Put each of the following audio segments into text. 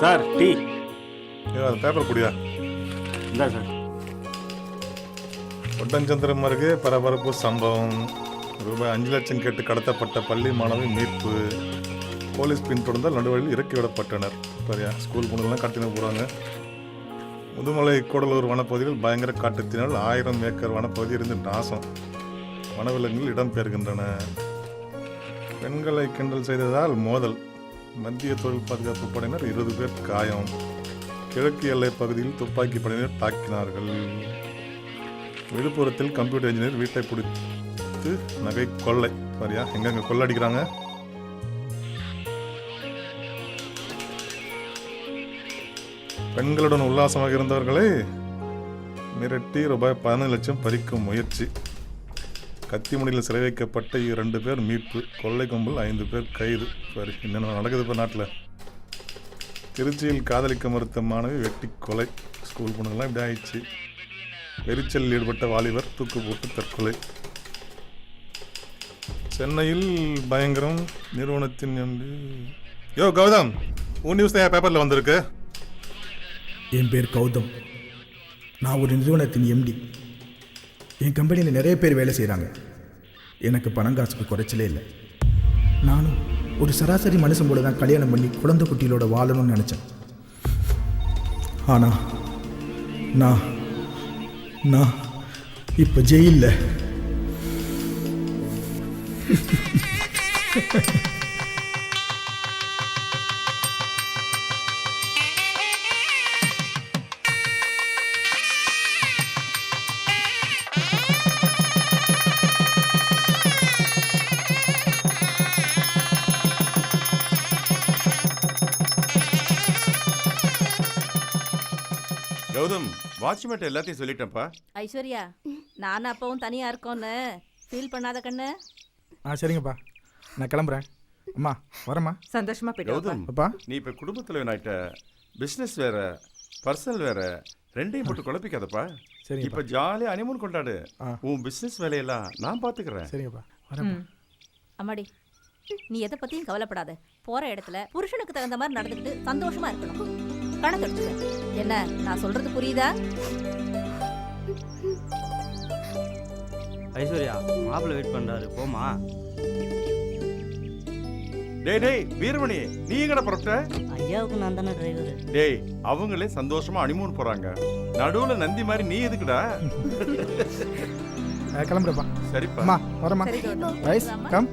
Sir tea. அது paper குடியா? இல்லை sir. ஒட்டஞ்சந்திரம் அருகே பரபரப்பு சம்பவம். ரூபாய் 5 லட்சம் கேட்டு கடத்தப்பட்ட பள்ளி மாணவி மீட்பு. போலீஸ் பின்தொடர்ந்தால் நடுவழியில் இறக்கி விடப்பட்டனர். சரியா, ஸ்கூல் பொண்ணுங்கள்லாம் கடத்தின போகிறாங்க. முதுமலை கூடலூர் வனப்பகுதியில் பயங்கர காட்டுத்தினால் 1000 ஏக்கர் வனப்பகுதி இருந்து நாசம். வனவிலங்குகள் இடம்பெயர்கின்றன. பெண்களை கிண்டல் செய்ததால் மோதல். மத்திய தொழில் பாதுகாப்பு படையினர் 20 பேர் காயம். கிழக்கு எல்லை பகுதியில் துப்பாக்கி படையினர் தாக்கினார்கள். விழுப்புரத்தில் கம்ப்யூட்டர் இன்ஜினியர் வீட்டை பிடித்து நகை கொள்ளை. சரியா, எங்கெங்க கொள்ளடிக்கிறாங்க? பெண்களுடன் உல்லாசமாக இருந்தவர்களை மிரட்டி ரூபாய் 15 லட்சம் பறிக்கும் முயற்சி. கத்திமுனையில் சிறை வைக்கப்பட்ட 2 பேர் மீட்பு. கொள்ளை கும்பல் 5 பேர் கைது. சரி, என்னென்ன நடக்குது இப்போ நாட்டில்? திருச்சியில் காதலிக்க மறுத்த மாணவி வெட்டி கொலை. ஸ்கூல் பொண்ணுங்கள்லாம் இப்படி ஆயிடுச்சு. எரிச்சலில் ஈடுபட்ட வாலிபர் தூக்கு போட்டு தற்கொலை. சென்னையில் பயங்கரம். நிறுவனத்தின் யோ கௌதம், உன் நியூஸ் தான் பேப்பரில் வந்திருக்கு. என் பேர் கௌதம். நான் ஒரு நிறுவனத்தின் எம்டி. என் கம்பெனியில் நிறைய பேர் வேலை செய்கிறாங்க. எனக்கு பணம் காசுக்கு குறைச்சலே இல்லை. நானும் ஒரு சராசரி மனுஷன் போல தான் கல்யாணம் பண்ணி குழந்தை குட்டிகளோட வாழணும்னு நினச்சேன். ஆனால் நான் நான் இப்போ ஜெயிலில். கௌதம், வாட்ச்மேட் எல்லாத்தையும் சொல்லிட்டேன்ப்பா. ஐஸ்வர்யா, நானும் அப்பவும் தனியா இருக்கோன்னு ஃபீல் பண்ணாத கண்ணு. சரிங்கப்பா, நான் கிளம்புறேன். அம்மா வரேம்மா. சந்தோஷமா போயிட்டு கௌதம், அப்பா நீ இப்ப குடும்பத்தில் ஆயிட்ட. பிசினஸ் வேற, பர்சனல் வேற, ரெண்டையும் போட்டு குழப்பிக்காதப்பா. சரி, இப்ப ஜாலியா ஹனிமூன் கொண்டாடு. உன் பிசினஸ் வேலையெல்லாம் நான் பாத்துக்கிறேன். சரிங்கப்பா, வரேன். அம்மாடி, நீ எதை பத்தியும் கவலைப்படாத. போற இடத்துல புருஷனுக்கு தகுந்த மாதிரி நடந்துக்கிட்டு சந்தோஷமா இருக்கணும். கணக்கு எடுத்துக்க. என்ன நான் சொல்றது புரியுதா? ஐஸ்வர்யா, மாப்பிள்ளை வெயிட் பண்றாரு, போமா. டேய் டேய் வீரமணி, நீ எங்கடா புறப்பட்ட? ஐயாவுக்கு நான் தானே டிரைவர். டேய், அவங்களே சந்தோஷமா ஹனிமூன் போறாங்க. நடுவுல நந்தி மாதிரி நீ எதுக்குடா? கிளம்புறப்பா. சரிப்பா. அம்மா வரேம்மா. சரி கௌதம். Rice come.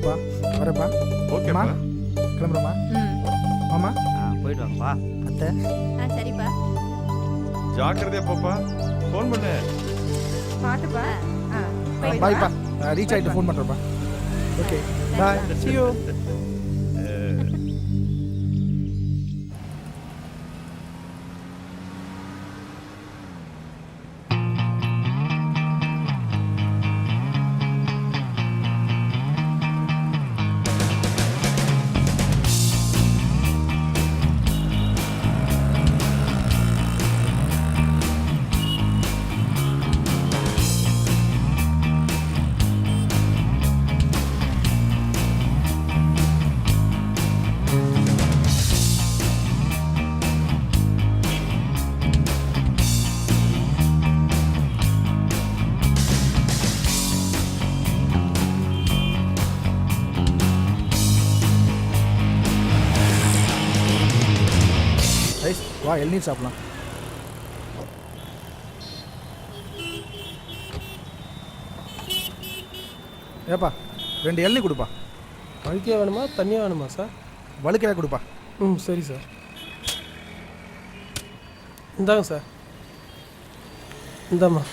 பா வரேப்பா. ஓகேப்பா. கிளம்புறோம்மா. மாமா போயிட்டு வாங்கப்பா. அத்தை. சரிப்பா. ஜாக்கிரதையா போப்பா. ஃபோன் பண்ணு. பாட்டுப்பா. பாய்ப்பா. ரீச் ஆகிட்டு ஃபோன் பண்ணுறப்பா. Okay bye. see you. ரைஸ் வா, இளநீர் சாப்பிடலாம். ஏப்பா 2 இளநீர் கொடுப்பா. வழுக்கையாக வேணுமா தண்ணியாக வேணுமா சார்? வழுக்கையாக கொடுப்பா. சரி சார். இந்தாங்க சார். இந்தாம்மா.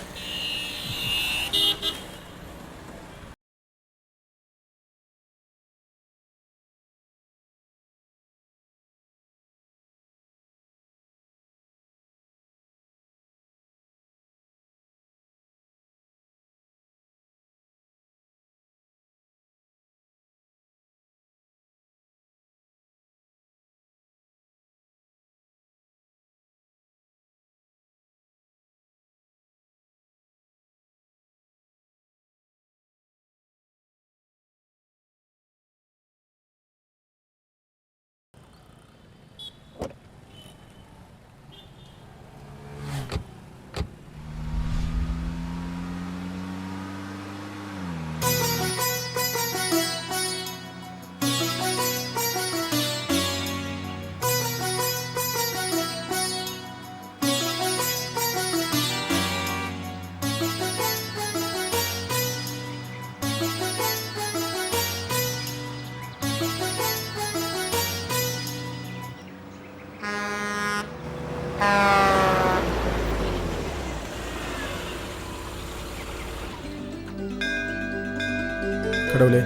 கடவுளே,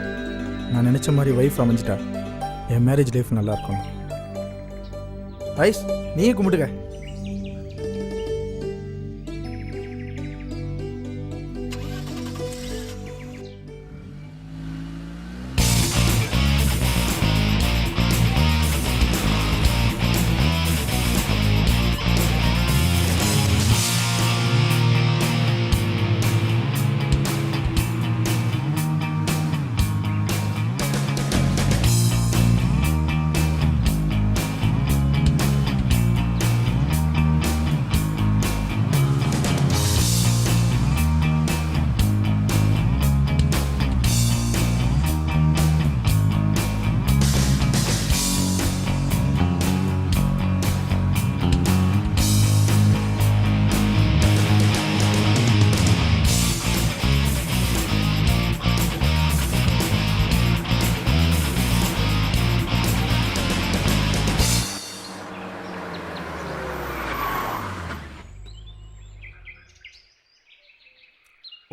நான் நினச்ச மாதிரி ஒய்ஃப் அமைஞ்சிட்டா என் மேரேஜ் லைஃப் நல்லா இருக்கும். ஐஸ், நீயே கும்பிட்டுக்க.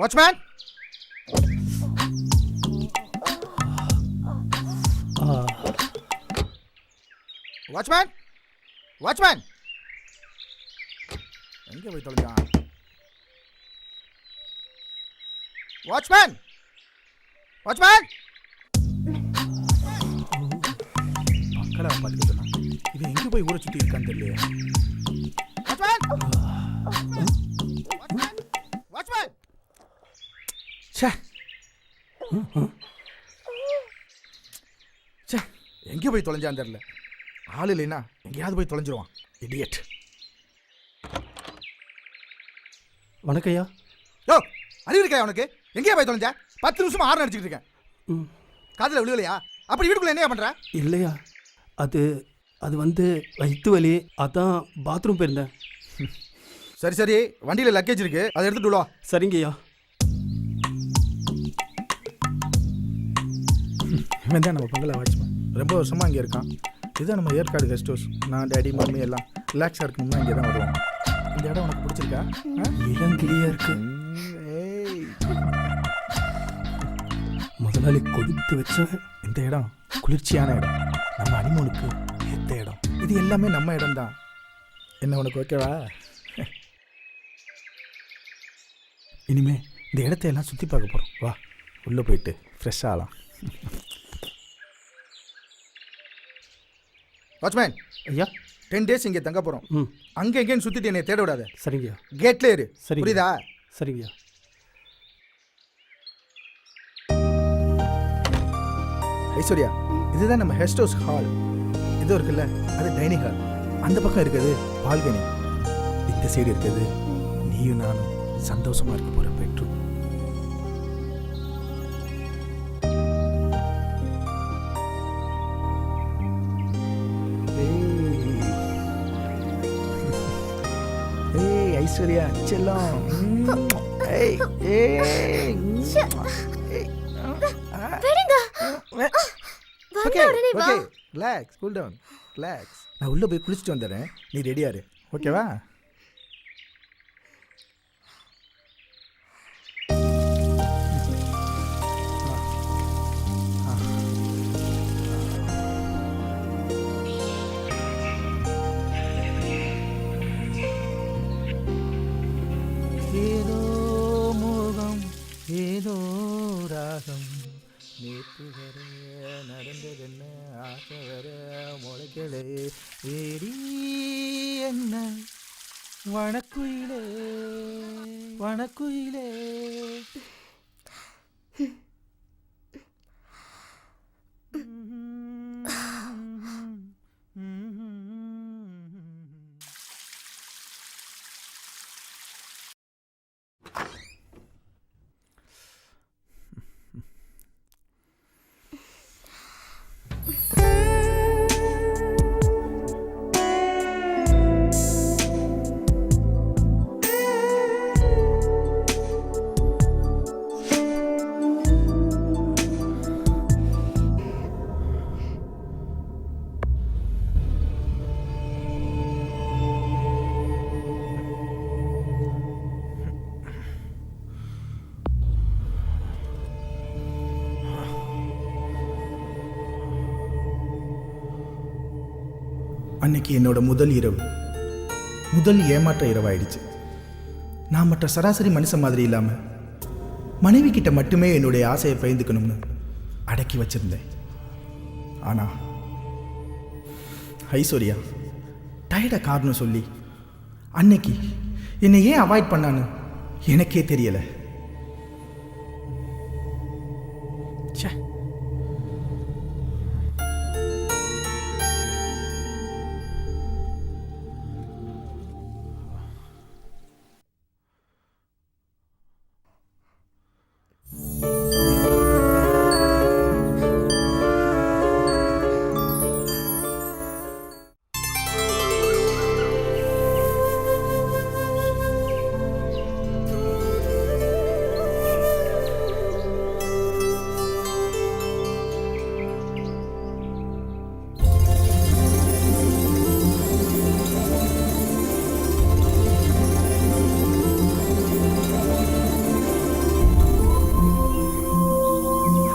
வாட்ச்மேன், வாட்ச்மேன், வாட்ச்மேன், எங்கே போய் தொலைஞ்சான்? Watchman, watchman. மக்களை பார்த்துக்க சொன்னா இவன் எங்கே போய் ஊரை சுற்றி இருக்கான்னு தெரியலையே. Watchman, watchman, watchman. ச்சே ச்சே, எங்கே போய் தொலைஞ்சான்னு தெரியல. ஆள் இல்லைன்னா எங்கேயாவது போய் தொலைஞ்சிருவான். இடியட். வணக்கம் ஐயா. யோ, அறிவு இருக்கா உனக்கு? எங்கேயா போய் தொலைஞ்ச? 10 நிமிஷமா ஹார்ன் அடிச்சுக்கிட்டு இருக்கேன். ம், காதுல விழுகலையா? அப்படி வீட்டுக்குள்ள என்ன பண்ற? இல்லையா, அது அது வந்து வயிற்று வலி, அதான் பாத்ரூம் போயிருந்தேன். சரி சரி, வண்டியில லக்கேஜ் இருக்கு, அதை எடுத்துட்டு விடுவா. சரிங்க ஐயா. இவன் தான் நம்ம பங்களா வாட்ச்மேன். ரொம்ப வருஷமாக இங்கே இருக்கான். இதுதான் நம்ம ஏற்காடு கெஸ்ட் ஹவுஸ். நான் டேடி மம்மி எல்லாம் ரிலாக்ஸாக இருக்கணும்னா இங்கே தான் வருவோம். இந்த இடம் உனக்கு பிடிச்சிருக்கா? இடம் கிளியா இருக்கு. ஏய், முதலாளி கொடுத்து வச்ச இந்த இடம் குளிர்ச்சியான இடம், நம்ம அனிமோனுக்கு ஏற்ற இடம். இது எல்லாமே நம்ம இடம் தான். என்ன உனக்கு ஓகேவா? இனிமே இந்த இடத்த எல்லாம் சுற்றி பார்க்க போகிறோம். வா, உள்ளே போயிட்டு ஃப்ரெஷ் ஆகலாம். வாட்ச்மேன், ஐயா. 10 days இங்கே தங்க போறோம். ம், அங்க எங்கேன்னு சுத்திட்டு என்னை தேட விடாத. சரிங்க ஐயா. கேட்ல இரு. சரிங்க. புரியுதா? சரிங்க ஐயா. ஐஸ்வர்யா, இதுதான் நம்ம கெஸ்ட் ஹவுஸ் ஹால். இது இருக்குல்ல, அது டைனிங் ஹால். அந்த பக்கம் இருக்கிறது பால்கனி. இந்த சைடு இருக்கிறது நீயும் நானும் சந்தோஷமா இருக்க போற பெட்ரூம். ஏய் ஐஸ்வர்யா செல்லம். ஏய் ஏய் okay okay, relax, cool down, relax. நான் உள்ளே போய் குளிச்சுட்டு வந்துடுறேன், நீ ரெடியா இரு. ஓகேவா? ஏதோ மோகம் ஏதோ ராகம், நேற்று வர நடந்ததென்ன, ஆசை வர முளைக்கலே, ஏடி என்ன வனக்குயிலே வனக்குயிலே. அன்னைக்கு என்னோட முதல் இரவு, முதல் ஏமாற்ற இரவாயிடுச்சு. நான் மற்ற சராசரி மனுஷன் மாதிரி இல்லாமல் மனைவி கிட்ட மட்டுமே என்னுடைய ஆசையை பகிர்ந்துக்கணும்னு அடக்கி வச்சிருந்தேன். ஆனா ஐஸ்வர்யா டயர்ட காரணம் சொல்லி அன்னைக்கு என்னை ஏன் அவாய்ட் பண்ணான்னு எனக்கே தெரியல. ச்சே.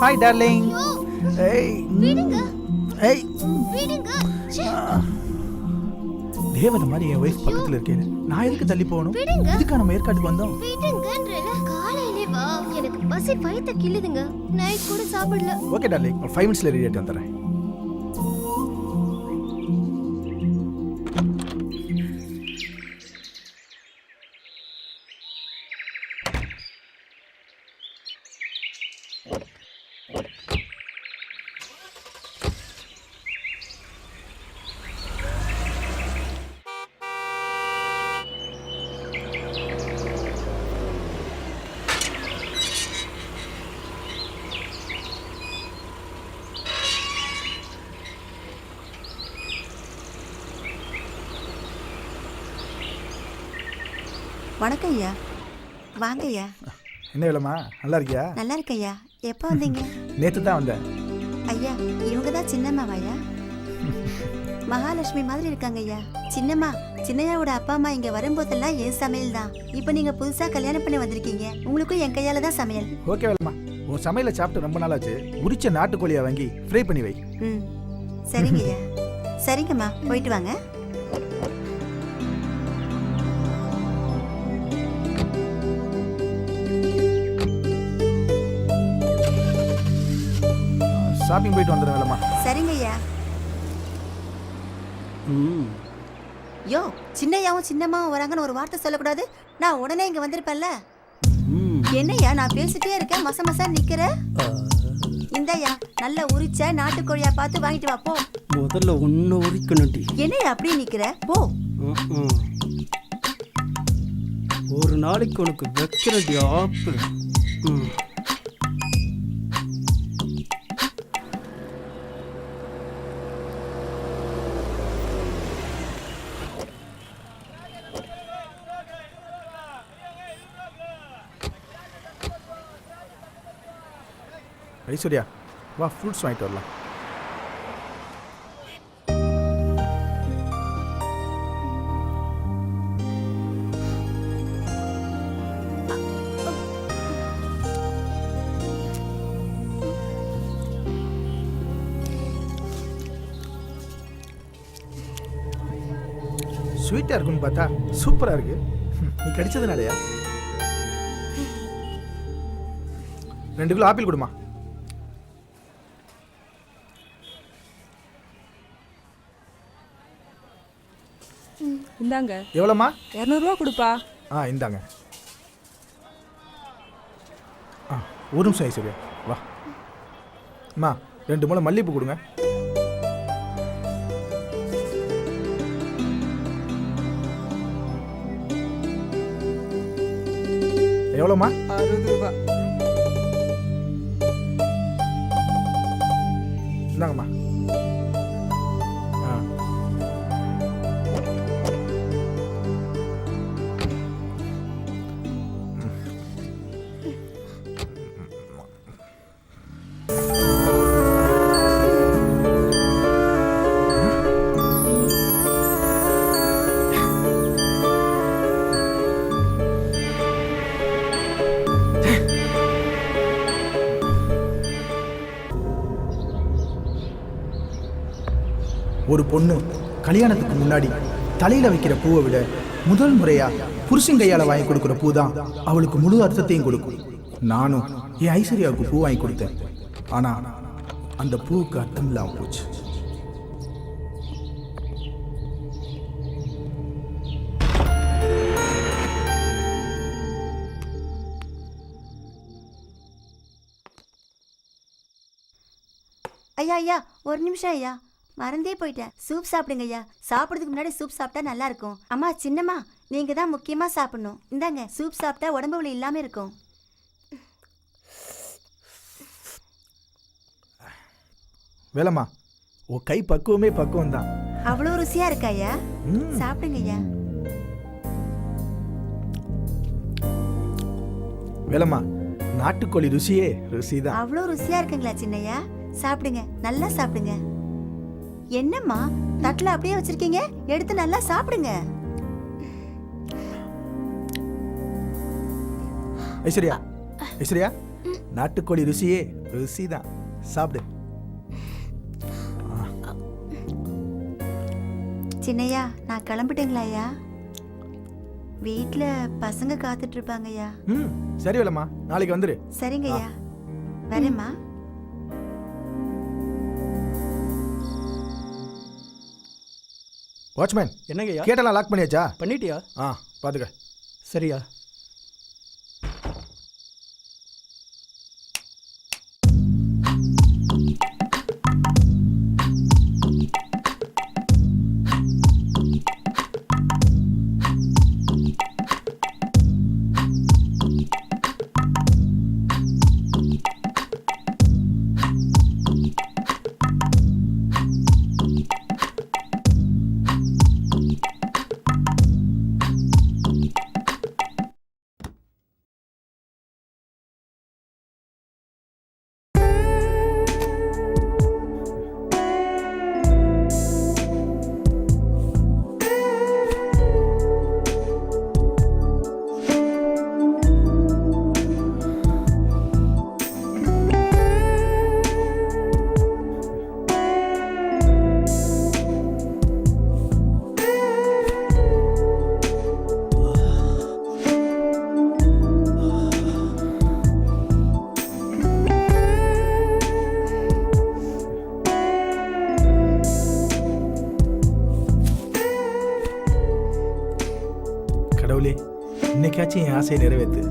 Hi darling. ஏய் விடுங்க ஏய் விடுங்க ச்சே, தேவதை மாதிரி என் ஒய்ஃப் பக்கத்தில் இருக்கேன். நான் எதுக்கு தள்ளி போகணும்? விடுங்க இதுக்கா நம்ம ஏற்காட்டுக்கு வந்தோம்? விடுங்கன்றல காலையிலே வா, எனக்கு பசி வயித்த கிள்ளுதுங்க, நைட் கூட சாப்பிடல. ஓகே டார்லிங், 5 மினிட்ஸ்ல ரெடி ஆகிட்டு வந்துடுறேன். வணக்கம் ஐயா. வாங்க ஐயா. என்ன வேலைம்மா, நல்லா இருக்கியா? நல்லா இருக்க ஐயா. எப்போ வந்தீங்க? நேற்று தான் வந்தேன். ஐயா இவங்க தான் சின்னம்மாவாயா? மகாலட்சுமி மாதிரி இருக்காங்க ஐயா. சின்னம்மா, சின்னையாவோட அப்பா அம்மா இங்க வரும்போதெல்லாம் என் சமையல் தான். இப்போ நீங்க புதுசா கல்யாணம் பண்ணி வந்திருக்கீங்க, உங்களுக்கும் என் கையால தான் சமையல். ஓகே வேலைம்மா, உன் சமையலை சாப்பிட்டு ரொம்ப நாளாச்சு. உரிச்ச நாட்டுக்கோழியை வாங்கி ஃப்ரை பண்ணி வை. ம் சரிங்க ஐயா. சரிங்கம்மா, போயிட்டு வாங்க. ஷாப்பிங் போயிட்டு வந்துடுறேன் வேலைம்மா. சரிங்க ஐயா. ம் யோ, சின்னையாவும் சின்னம்மாவும் வராங்கன்னு ஒரு வார்த்தை சொல்லக்கூடாது? நான் உடனே இங்க வந்திருப்பேன்ல. ம் என்னய்யா நான் பேசிட்டே இருக்கேன், மச மசா நிக்கிற? இந்தய்யா நல்ல உரிச்ச நாட்டுக்கோழியா பார்த்து வாங்கிட்டு வா போ. முதல்ல ஒன்று உரிக்கணும்டி. என்னய்யா அப்படியே நிக்கிற? போ. ம். ஒரு நாளைக்கு உனக்கு வைக்கிறடி ஆப்பு. ம் ஐஸ்வர்யா வா, ஃப்ரூட்ஸ் வாங்கிட்டு வரலாம். ஸ்வீட்டாக இருக்குன்னு பார்த்தா சூப்பராக இருக்கு. நீ கடிச்சதுனாலயா? 2 கிலோ ஆப்பிள் கொடுமா. இந்தாங்க. எவ்வளோம்மா? 200 ரூபா கொடுப்பா. இந்தாங்க. ஒரு நிமிஷம் ஐஸ்வர்யா வா. அம்மா 2 முளை மல்லிகைப்பூ கொடுங்க. எவ்வளோம்மா? 60 ரூபா. இந்தாங்கம்மா. ஒரு பொண்ணு கல்யாணத்துக்கு முன்னாடி தலையில வைக்கிற பூவை விட முதல் முறையா புருஷன் கையால வாங்கி கொடுக்குற பூ தான் அவளுக்கு முழு அர்த்தத்தையும் கொடுக்கும். நானும் என் ஐஸ்வர்யாவுக்கு பூ வாங்கி கொடுத்தேன். ஆனா அந்த பூவுக்கு அர்த்தம் இல்லாம போச்சு. ஐயா ஐயா ஒரு நிமிஷம் ஐயா, மறந்தே போயிட்டேன். சூப் சாப்பிடுங்க ஐயா. சாப்பிட்றதுக்கு முன்னாடி சூப் சாப்பிட்டா நல்லா இருக்கும். அம்மா சின்னம்மா, நீங்க தான் முக்கியமா சாப்பிடணும். இந்தாங்க, சூப் சாப்பிட்டா உடம்பு வலி இல்லாம இருக்கும். வேலம்மா, உன் கை பக்குவமே பக்குவம் தான். அவ்வளோ ருசியா இருக்கா ஐயா? சாப்பிடுங்க ஐயா. வேலம்மா, நாட்டுக்கோழி ருசியே ருசிதான். அவ்வளோ ருசியா இருக்குங்களா சின்னையா? சாப்பிடுங்க, நல்லா சாப்பிடுங்க. என்னம்மா தட்டுல அப்படியே வச்சிருக்கீங்க? எடுத்து நல்லா சாப்பிடுங்க. ஐஸ்வர்யா, ஐஸ்வர்யா, நாட்டுக்கோழி ருசியே ருசிதான். சாப்பிடு. சின்னையா, நான் கிளம்பிட்டேங்களா ஐயா? வீட்டுல பசங்க காத்துட்டு இருப்பாங்க ஐயா. சரி வேலம்மா, நாளைக்கு வந்துரு. சரிங்க ஐயா, வரேம்மா. வாட்ச்மேன், என்னங்கய்யா? கேட்டெல்லாம் லாக் பண்ணியாச்சா? பண்ணிட்டியா? பாத்துக்க. சரியா? கடவுளே, இன்னைக்காச்சும் என் ஆசையை நிறைவேற்று.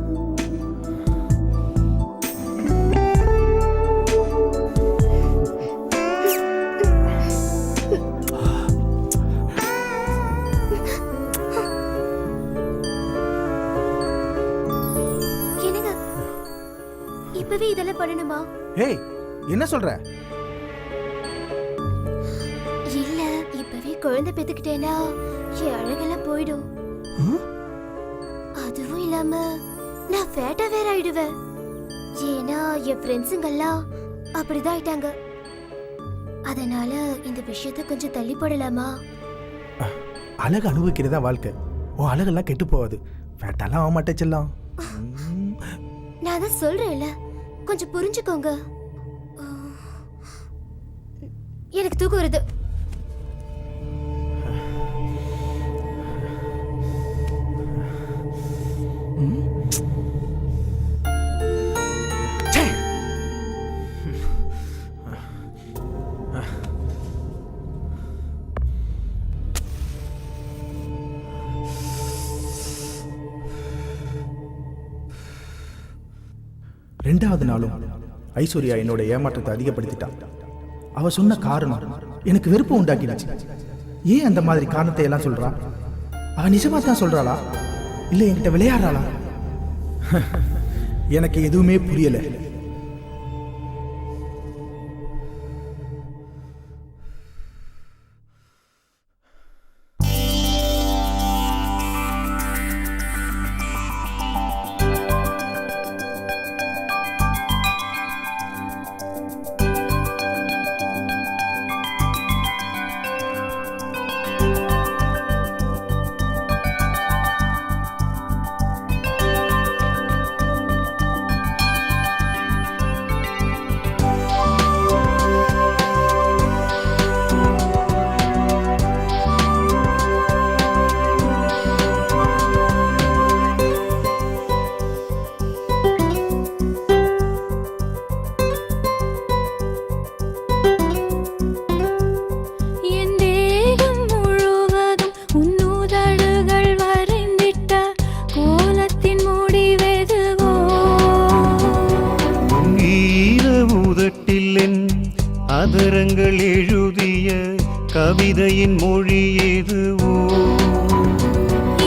என்னங்க இப்பவே இதெல்லாம் பண்ணணுமா? ஏய், என்ன சொல்ற? இல்ல, இப்பவே குழந்தை பெத்துக்கிட்டேனா என் அழகெல்லாம் போயிடும். அதுவும் இல்லாம நான் ஃபேட்டா வேற ஆயிடுவேன். ஏன்னா என் ஃப்ரெண்ட்ஸுங்கெல்லாம் அப்படிதான் ஆயிட்டாங்க. அதனால இந்த விஷயத்தை கொஞ்சம் தள்ளி போடலாமா? அழகு அனுபவிக்கிறதா வாழ்க்கை. உன் அழகெல்லாம் கெட்டு போகாது. ஃபேட்டெல்லாம் ஆக மாட்டே செல்லம். நான் தான் சொல்றேன்ல, கொஞ்சம் புரிஞ்சுக்கோங்க. எனக்கு தூக்கம் வருது. ரெண்டாவது நாளும் ஐஸ்வர்யா என்னோட ஏமாற்றத்தை அதிகப்படுத்திட்டான். அவ சொன்ன காரணம் எனக்கு வெறுப்பு உண்டாக்கிடுச்சு. ஏன் அந்த மாதிரி காரணத்தை எல்லாம் சொல்றா? அவ நிஜமா தான் சொல்றாளா, இல்ல என்கிட்ட விளையாடுறாளா? எனக்கு எதுவுமே புரியல. கவிதையின் மொழி எதுவோ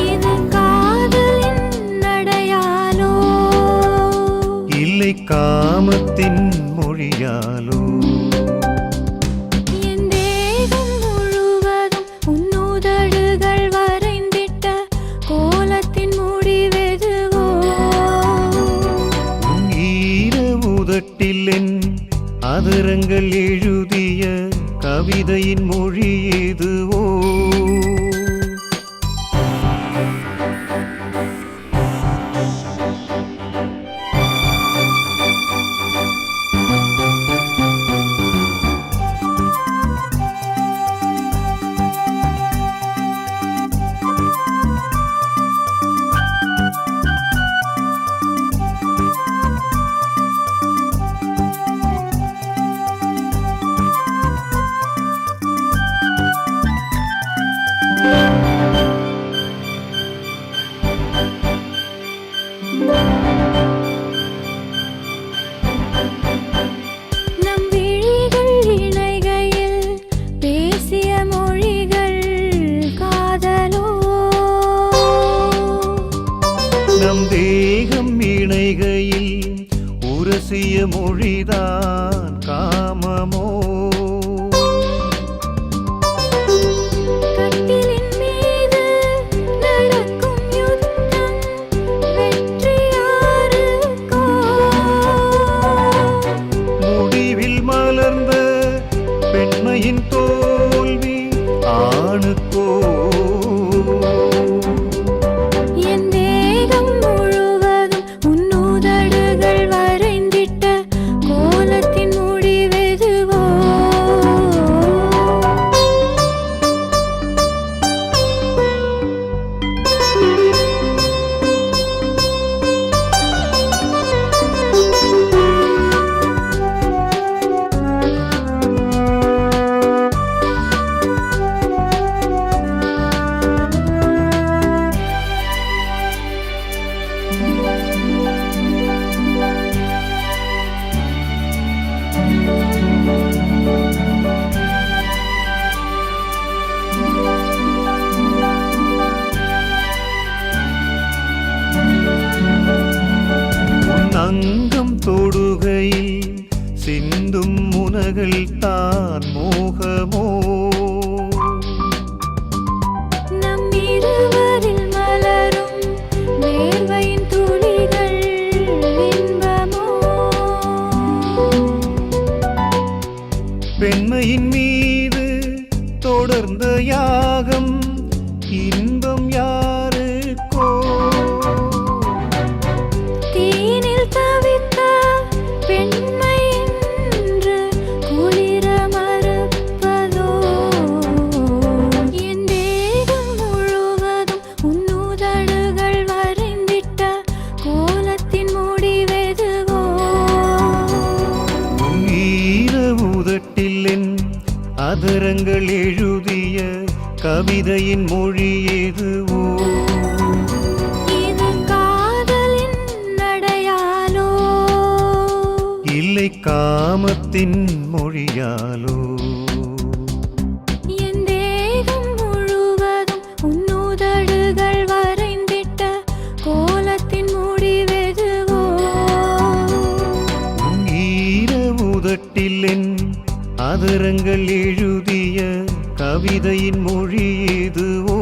இது காதலின் நடையாலோ இல்லை காமத்தின் மொழியாலோ என் தேகம் முழுவதும் உன்னுதடுகள் வரைந்திட்ட கோலத்தின் முடிவெதுவோ உன் ஈர உதட்டில் என் அதரங்கள் எழுதிய கவிதையின் மொழி எதுவோ நம் விழிகள் இணைகையில் பேசிய மொழிகள் காதலோ நம் தேகம் இணைகையில் உரசிய மொழிதான் காமமோ கட்டிலின் மீது நடக்கும் யுத்தம் வெற்றியாருக்கோ முடிவில் மலர்ந்த பெண்மையின் தோல்வி ஆணுக்கோ என் தேகம் முழுவதும் உன்னுதடுகள் வரைந்திட்ட கோலத்தின் முடிவெதுவோ உன் அங்கம் தொடுகையில் சிந்தும் முனகள் தான் மோகமோ நம் இருவரில் மலரும் வேர்வையின் துளிகள் இன்பமோ பெண்மையின் மீது தொடர்ந்த யாகம் இன்பம் யாருக்கோ தீனில் தவித்த பெண்மை என்று குளிர மறுப்பதோ என் தேகம் முழுவதும் உன்னுதடுகள் வரைந்திட்ட கோலத்தின் முடிவெதுவோ உன் ஈர உதட்டில் என் அதரங்கள் எழுதிய கவிதையின் மொழி எதுவோ இது காதலின் நடையாலோ இல்லை காமத்தின் மொழியாலோ என் தேகம் முழுவதும் உன்னுதடுகள் வரைந்திட்ட கோலத்தின் முடிவெதுவோ உன் ஈர உதட்டில் என் அதரங்கள் எழுதிய கவிதையின் மொழி எதுவோ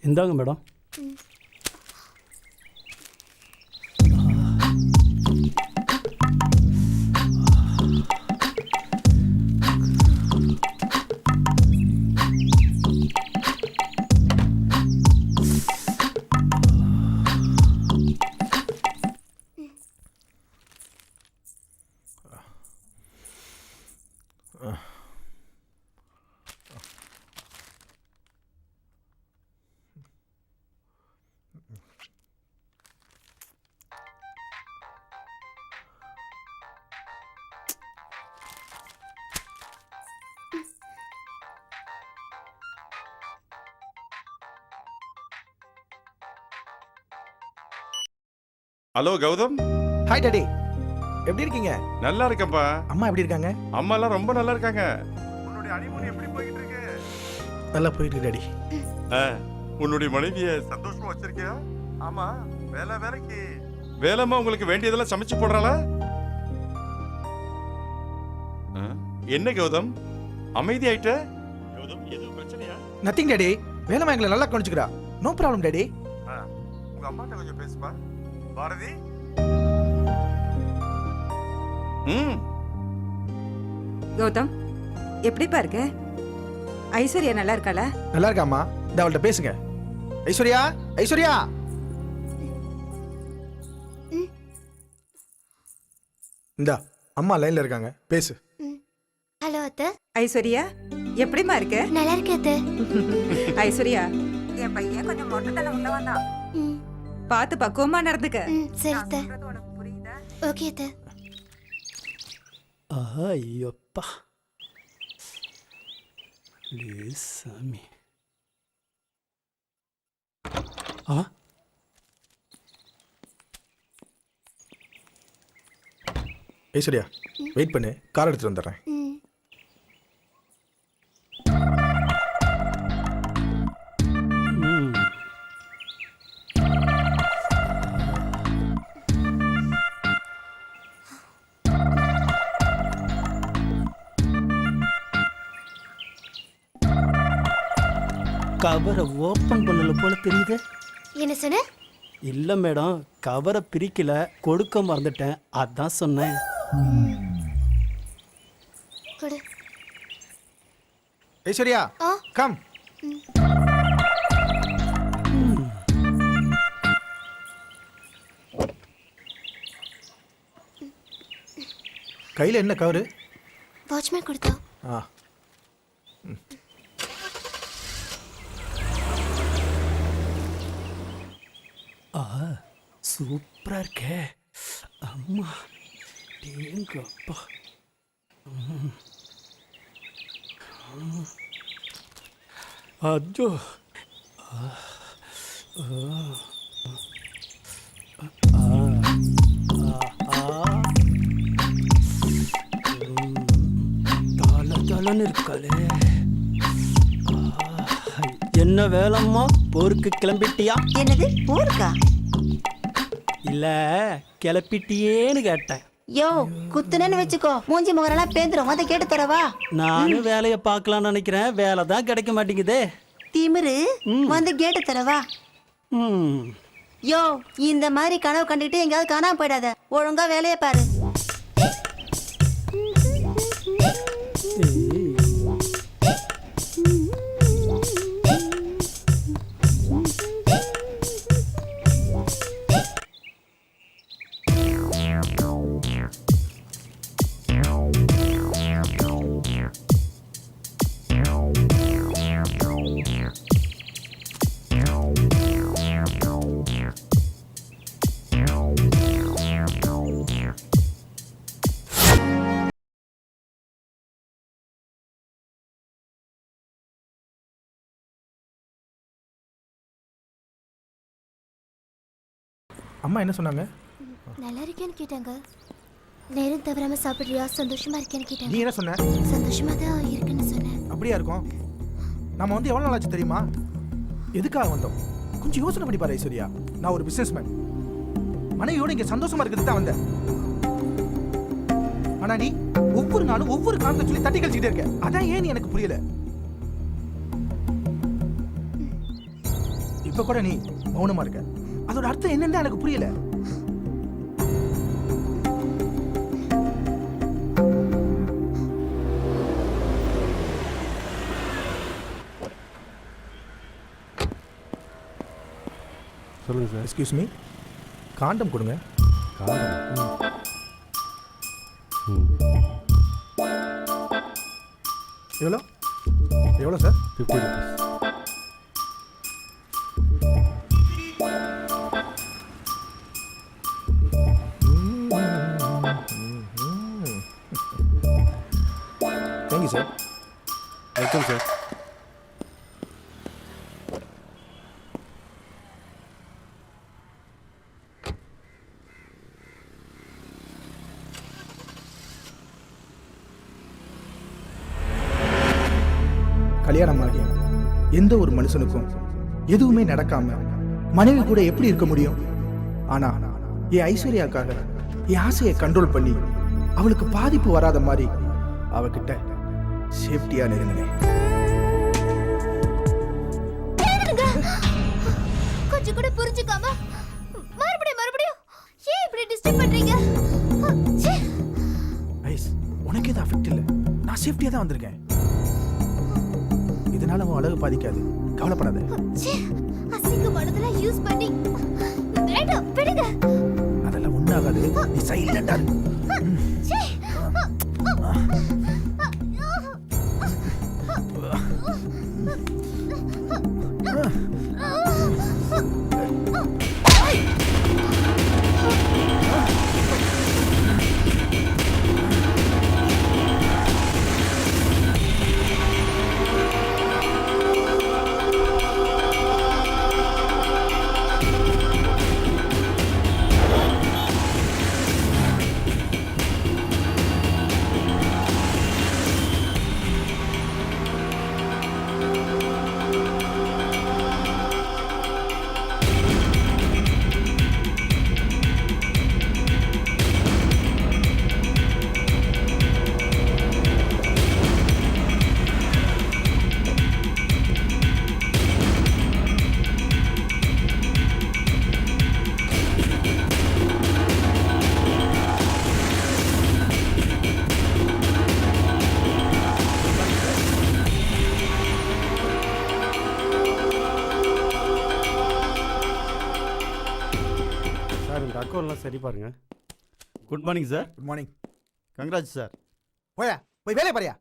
இந்தாங்க madam. Hello Gautham. Hi daddy, எப்படி இருக்கீங்க? நல்லா இருக்கேன்ப்பா. அம்மா எப்படி இருக்காங்க? அம்மா எல்லாம் ரொம்ப நல்லா இருக்காங்க. உன்னுடைய ஹனிமூன் எப்படி போயிட்டு இருக்கு? நல்லா போயிட்டு இருக்கு டாடி. உன்னுடைய மனைவியை சந்தோஷமா வச்சிருக்கியா? ஆமா, வேலைக்கு வேலைமா உங்களுக்கு வேண்டியதெல்லாம் சமைச்சு போடுறாளா? என்ன கௌதம் அமைதி ஆயிட்ட? கௌதம் எதுவும் பிரச்சனையா? நத்திங் டாடி, வேலைமா எங்களை நல்லா கவனிச்சுக்கிறா. No problem daddy. உங்க அம்மாட்ட கொஞ்சம் பேசுப்பா. பாரதி. கௌதம் எப்படிப்பா இருக்க? ஐஸ்வர்யா நல்லா இருக்காளா? நல்லா இருக்காம்மா. இந்த அவள்கிட்ட பேசுங்க. ஐஸ்வர்யா, ஐஸ்வர்யா. இந்தா அம்மா லைன்ல இருக்காங்க, பேசு. ஹலோ அத்தை. ஐஸ்வர்யா எப்படிமா இருக்க? நல்லா இருக்கேன் அத்தை. ஐஸ்வர்யா, என் பையன் கொஞ்சம் மொட்டத்தனம் உள்ளவன் தான். பார்த்து பக்குவமா நடந்துக்க. சரி அத்தை. உனக்கு புரியுதா? ஓகே அத்தை. ஐயோப்பா சாமி. ஐஸ்வர்யா வெயிட் பண்ணு, கார் எடுத்துட்டு வந்துடுறேன். கவரை ஓப்பன் பண்ணல போல தெரியுது. என்ன சொன்ன? இல்லை மேடம், கவரை பிரிக்கல, கொடுக்க மறந்துட்டேன், அதான் சொன்னேன். கொடு. ஐஸ்வர்யா கம். கையில் என்ன கவரு? வாட்ச்மேன் கொடுத்தா. சூப்பரா இருக்கே அம்மா. டேங்கப்பா. அஜோ. தலன்னு இருக்காளே. என்ன வேலைம்மா, போருக்கு கிளம்பிட்டியா? என்னது போருக்கா? இல்ல கிளப்பிட்டியேன்னு கேட்டேன். யோ குத்துனன்னு வச்சுக்கோ, மூஞ்சி முகரெல்லாம் பேந்துரும். அதை கேட்டு தரவா? நானும் வேலையை பார்க்கலாம்னு நினைக்கிறேன், வேலை தான் கிடைக்க மாட்டேங்குதே. திமிரு வந்து கேட்டு தரவா? யோ இந்த மாதிரி கனவு கண்டுகிட்டு எங்கேயாவது காணாம போயிடாத. ஒழுங்கா வேலையை பாரு. அம்மா என்ன சொன்னாங்க? நல்லா இருக்கேன்னு கேட்டாங்க. நேரம் தவறாம சாப்பிடுறியா, சந்தோஷமா இருக்கேன்னு நீ கேட்டாங்க. என்ன சொன்ன? சந்தோஷமா தான் இருக்குன்னு சொன்னேன். அப்படியா இருக்கும்? நம்ம வந்து எவ்வளோ நாள் ஆச்சு தெரியுமா? எதுக்காக வந்தோம்? கொஞ்சம் யோசனை பண்ணி பாரு ஐஸ்வர்யா. நான் ஒரு பிசினஸ்மேன், மனைவியோட இங்க சந்தோஷமா இருக்கிறது தான் வந்தேன். ஆனா நீ ஒவ்வொரு நாளும் ஒவ்வொரு காரணத்தை சொல்லி தட்டி கழிச்சுக்கிட்டே இருக்க. அதான் ஏன் எனக்கு புரியல. இப்ப கூட நீ மௌனமா இருக்க. அதோட அர்த்தம் என்னன்னு எனக்கு புரியல. சொல்லுங்க சார். எக்ஸ்கியூஸ் மீ, காண்டம் கொடுங்க. எவ்வளோ எவ்வளோ sir? 50 rupees. Thank you sir. Welcome sir. கல்யாணம் ஆகி எந்த ஒரு மனுஷனுக்கும் எதுவுமே நடக்காம மனைவி கூட எப்படி இருக்க முடியும்? ஆனா என் ஐஸ்வர்யாக்காக என் ஆசையை கண்ட்ரோல் பண்ணி அவளுக்கு பாதிப்பு வராத மாதிரி அவகிட்ட சேஃப்டியா நெருங்கினேன். கொஞ்சம் கூட புரிஞ்சுக்காம மறுபடியும் ஏன் இப்படி டிஸ்டர்ப் பண்றீங்க? ஐஸ், உனக்கு எதுவும் அஃபெக்ட் இல்லை. நான் சேஃப்டியா தான் வந்திருக்கேன். இதனால உன் அழகு பாதிக்காது, கவலைப்படாத. அசிங்கமானதெல்லாம் யூஸ் பண்ணி வேண்டாம், விடுங்க. அதெல்லாம் ஒண்ணாகாது, நீ சைலண்டா இரு. சார் இந்த அக்கௌண்ட்லாம் சரி பாருங்க. Good morning sir. Good morning. Congrats sir. போயா, போய் வேலையை பாரியா.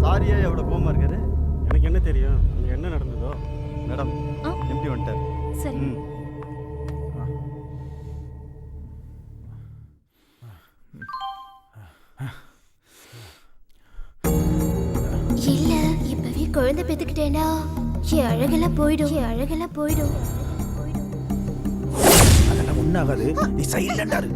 சாரியா எவ்வளோ கோமா இருக்காரு? எனக்கு என்ன தெரியும் அங்கே என்ன நடந்ததோ. மேடம், எம்டி வந்துட்டார். சரி. ம். இல்ல, இப்பவே குழந்தை பெத்துக்கிட்டேனா என் அழகெல்லாம் போயிடும். அதெல்லாம் ஒண்ணாகாது, நீ சைலண்டா இரு.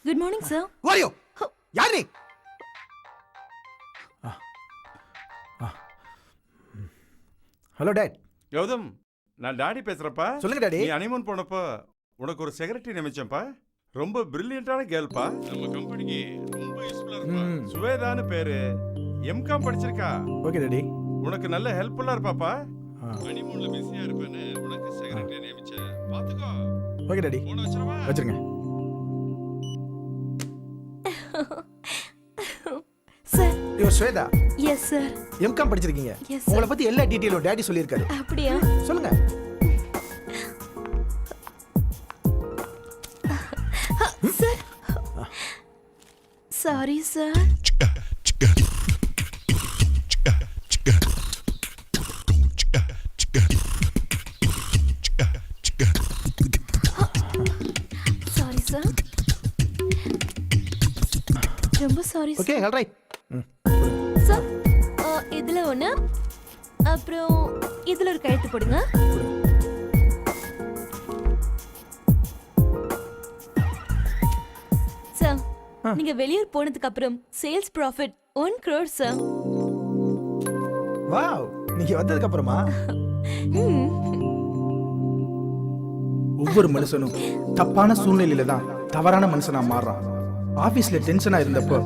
Good morning sir. வாரியோ, யார் நீ? Hello dot. கௌதம், நான் டாடி பேசுறப்பா. சொல்லுங்க டாடி. நீ ஹனிமூன் போனப்போ உனக்கு ஒரு செக்ரட்டரி நியமிச்சேன்ப்பா. ரொம்ப பிரில்லியண்டான கேர்ள்பா. நம்ம கம்பெனிக்கு ரொம்ப யூஸ்ஃபுல்லா இருப்பா. சுவேதான்னு பேரு. எம்காம் படிச்சிருக்கா. Okay daddy. உனக்கு நல்ல ஹெல்ப்ஃபுல்லா இருப்பாப்பா. ஹனிமூன்ல பிஸியா இருப்பேன்னு உனக்கு செக்ரட்டரி நியமிச்சேன். பாத்துக்கோ. Okay daddy. போன் வச்சிரவா? வச்சிருங்க. Sir. Yo Swetha. Yes sir. M Com படிச்சிருக்கீங்க. Yes, sir. உங்களை பத்தி எல்லா டீடைலும் டாடி சொல்லியிருக்காரு. அப்படியா? சொல்லுங்க. சார். Sorry sir. ரொம்ப சாரி ஓகே ரைட். சார். இதுல ஒண்ணு, அப்புறம் இதுல ஒரு கையெழுத்து போடுங்க. சார், நீங்க வெளியூர் போனதுக்கு அப்புறம் sales profit 1 crore sir. Wow, நீங்க வந்ததுக்கு அப்புறமா ஒவ்வொரு மனுஷனும் தப்பான சூழ்நிலையில தான் தவறான மனுஷனா மாறுறான். ஆபீஸ்ல டென்ஷனா இருந்தப்போ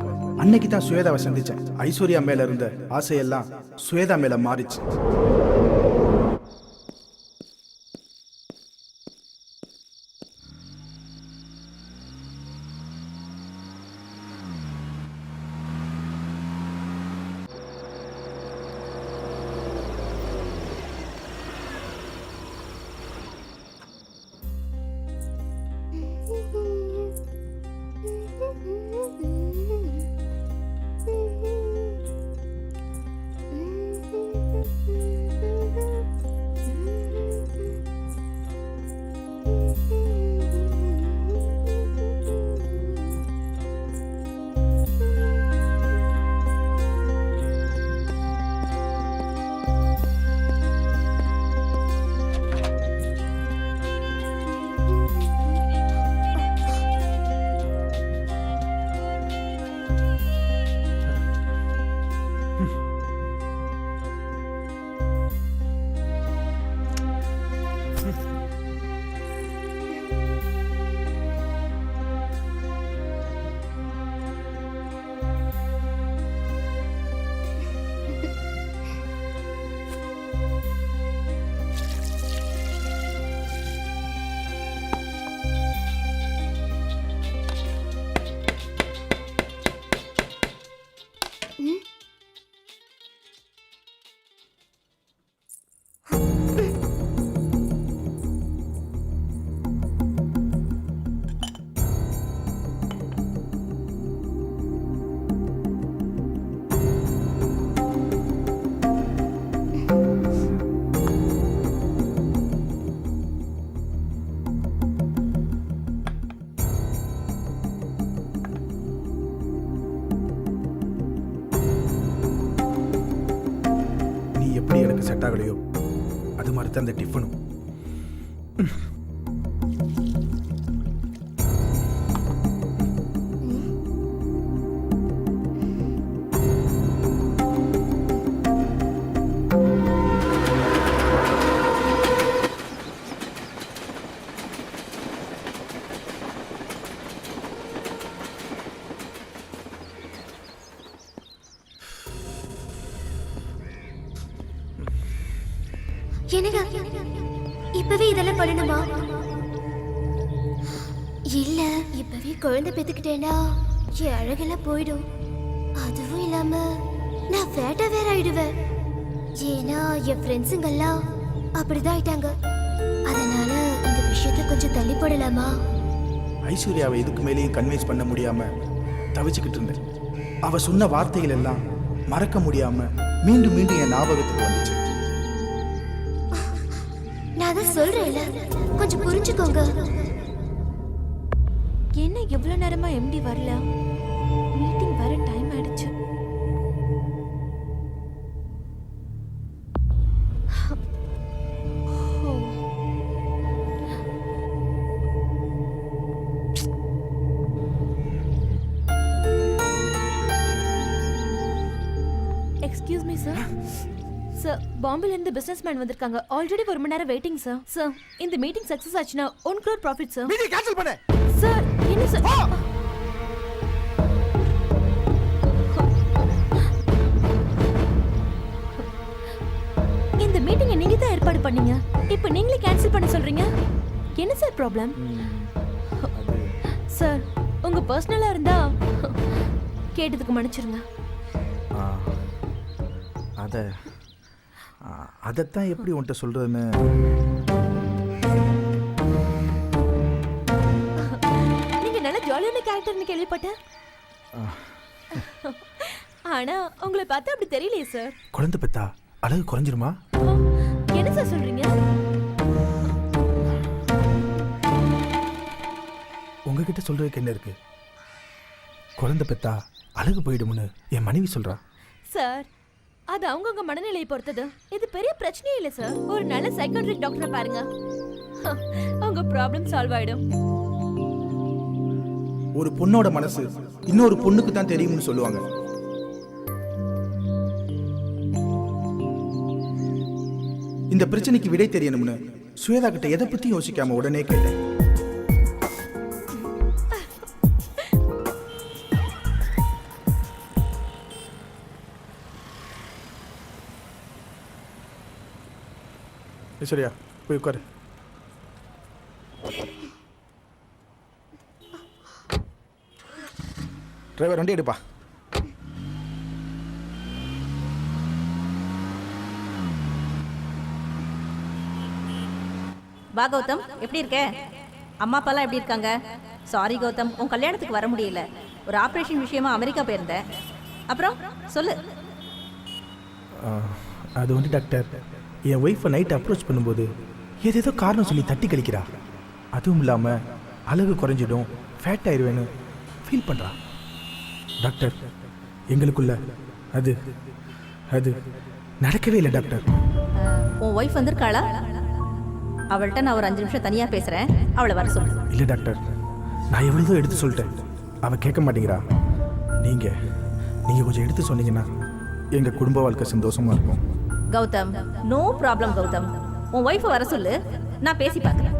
அன்னைக்கு தான் சுவேதாவை சந்திச்சேன். ஐஸ்வர்யா மேல இருந்த ஆசையெல்லாம் சுவேதா மேல மாறிச்சு. எனக்கு செட் ஆகலையோ அது மாதிரி தான் அந்த டிஃபனும். என்னங்க இப்பவே இதெல்லாம் பண்ணணுமா? இல்ல இப்பவே குழந்தை பெத்துக்கிட்டேன்னா என் அழகெல்லாம் போயிடும். அதுவும் இல்லாம நான் ஃபேட்டா வேற ஆயிடுவேன். ஏன்னா என் ஃப்ரெண்ட்ஸுங்கெல்லாம் அப்படிதான் ஆயிட்டாங்க. அதனால இந்த விஷயத்தை கொஞ்சம் தள்ளி போடலாமா? ஐஸ்வர்யாவை இதுக்கு மேலேயும் கன்வின்ஸ் பண்ண முடியாம தவிச்சுக்கிட்டு இருந்தேன். அவ சொன்ன வார்த்தைகள் எல்லாம் மறக்க முடியாம மீண்டும் மீண்டும் என் ஞாபகத்துக்கு வந்துச்சு. நான் தான் சொல்றேன்ல, கொஞ்சம் புரிஞ்சுக்கோங்க. என்ன எவ்வளவு நேரமா எம்டி வரல? மீட்டிங் வர டைம் ஆயிடுச்சு. Excuse me sir. சார், பாம்பேல இருந்து பிசினஸ்மேன் வந்திருக்காங்க. ஆல்ரெடி 1 மணி நேரம் வெயிட்டிங் சார். சார், இந்த மீட்டிங் சக்சஸ் ஆச்சுனா 1 crore profit sir. Meeting cancel பண்ணு. சார், என்ன சார்? இந்த மீட்டிங்கை நீங்க தான் ஏற்பாடு பண்ணீங்க. இப்போ நீங்களே கேன்சல் பண்ண சொல்றீங்க. என்ன சார் ப்ராப்ளம்? சார், உங்க பர்சனலா இருந்தா கேட்டதுக்கு மன்னிச்சிருங்க. அதைத்தான் எப்படி உன்கிட்ட சொல்றதுன்னு. நீங்க நல்ல ஜாலியான கேரக்டர்னு கேள்விப்பட்டேன். ஆனா உங்களை பார்த்தா அப்படி தெரியலையே சார். குழந்தை பெத்தா அழகு குறைஞ்சிருமா? என்ன சார் சொல்றீங்க? உங்ககிட்ட சொல்றதுக்கு என்ன இருக்கு? குழந்தை பெத்தா அழகு போயிடும்னு என் மனைவி சொல்றா. சார் அது அவங்கவுங்க மனநிலையை பொறுத்தது. இது பெரிய பிரச்சனையே இல்லை சார். ஒரு நல்ல சைக்காட்ரிக் டாக்டரை பாருங்க, அவங்க ப்ராப்ளம் சால்வ் ஆயிடும். ஒரு பொண்ணோட மனசு இன்னொரு பொண்ணுக்கு தான் தெரியும்னு சொல்லுவாங்க. இந்த பிரச்சனைக்கு விடை தெரியணும்னு சுவேதா கிட்ட எதை பத்தி யோசிக்காம உடனே கேட்டேன். சரியா போய் உட்காரு. டிரைவர் வண்டி எடுப்பா. வா கௌதம், எப்படி இருக்க? அம்மா அப்பாலாம் எப்படி இருக்காங்க? சாரி கௌதம், உன் கல்யாணத்துக்கு வர முடியல. ஒரு ஆப்ரேஷன் விஷயமா அமெரிக்கா போயிருந்தேன். அப்புறம் சொல்லு. அது வந்து டாக்டர், என் ஒய்ஃபை நைட் அப்ரோச் பண்ணும்போது ஏதேதோ காரணம் சொல்லி தட்டி கழிக்கிறா. அதுவும் இல்லாமல் அழகு குறைஞ்சிடும், ஃபேட் ஆயிடுவேன்னு ஃபீல் பண்ணுறா. டாக்டர், எங்களுக்குள்ள அது அது நடக்கவே இல்லை டாக்டர். உன் ஒய்ஃப் வந்திருக்காளா? அவள்கிட்ட நான் ஒரு 5 நிமிஷம் தனியாக பேசுகிறேன், அவளை வர சொல்லு. இல்லை டாக்டர், நான் எவ்வளோ எடுத்து சொல்லிட்டேன், அவள் கேட்க மாட்டேங்கிறா. நீங்கள் கொஞ்சம் எடுத்து சொன்னீங்கன்னா எங்கள் குடும்ப வாழ்க்கை சந்தோஷமாக இருக்கும். Gautham, no problem Gautham. உன் ஒய்ஃபை வர சொல்லு, நான் பேசி பார்க்குறேன்.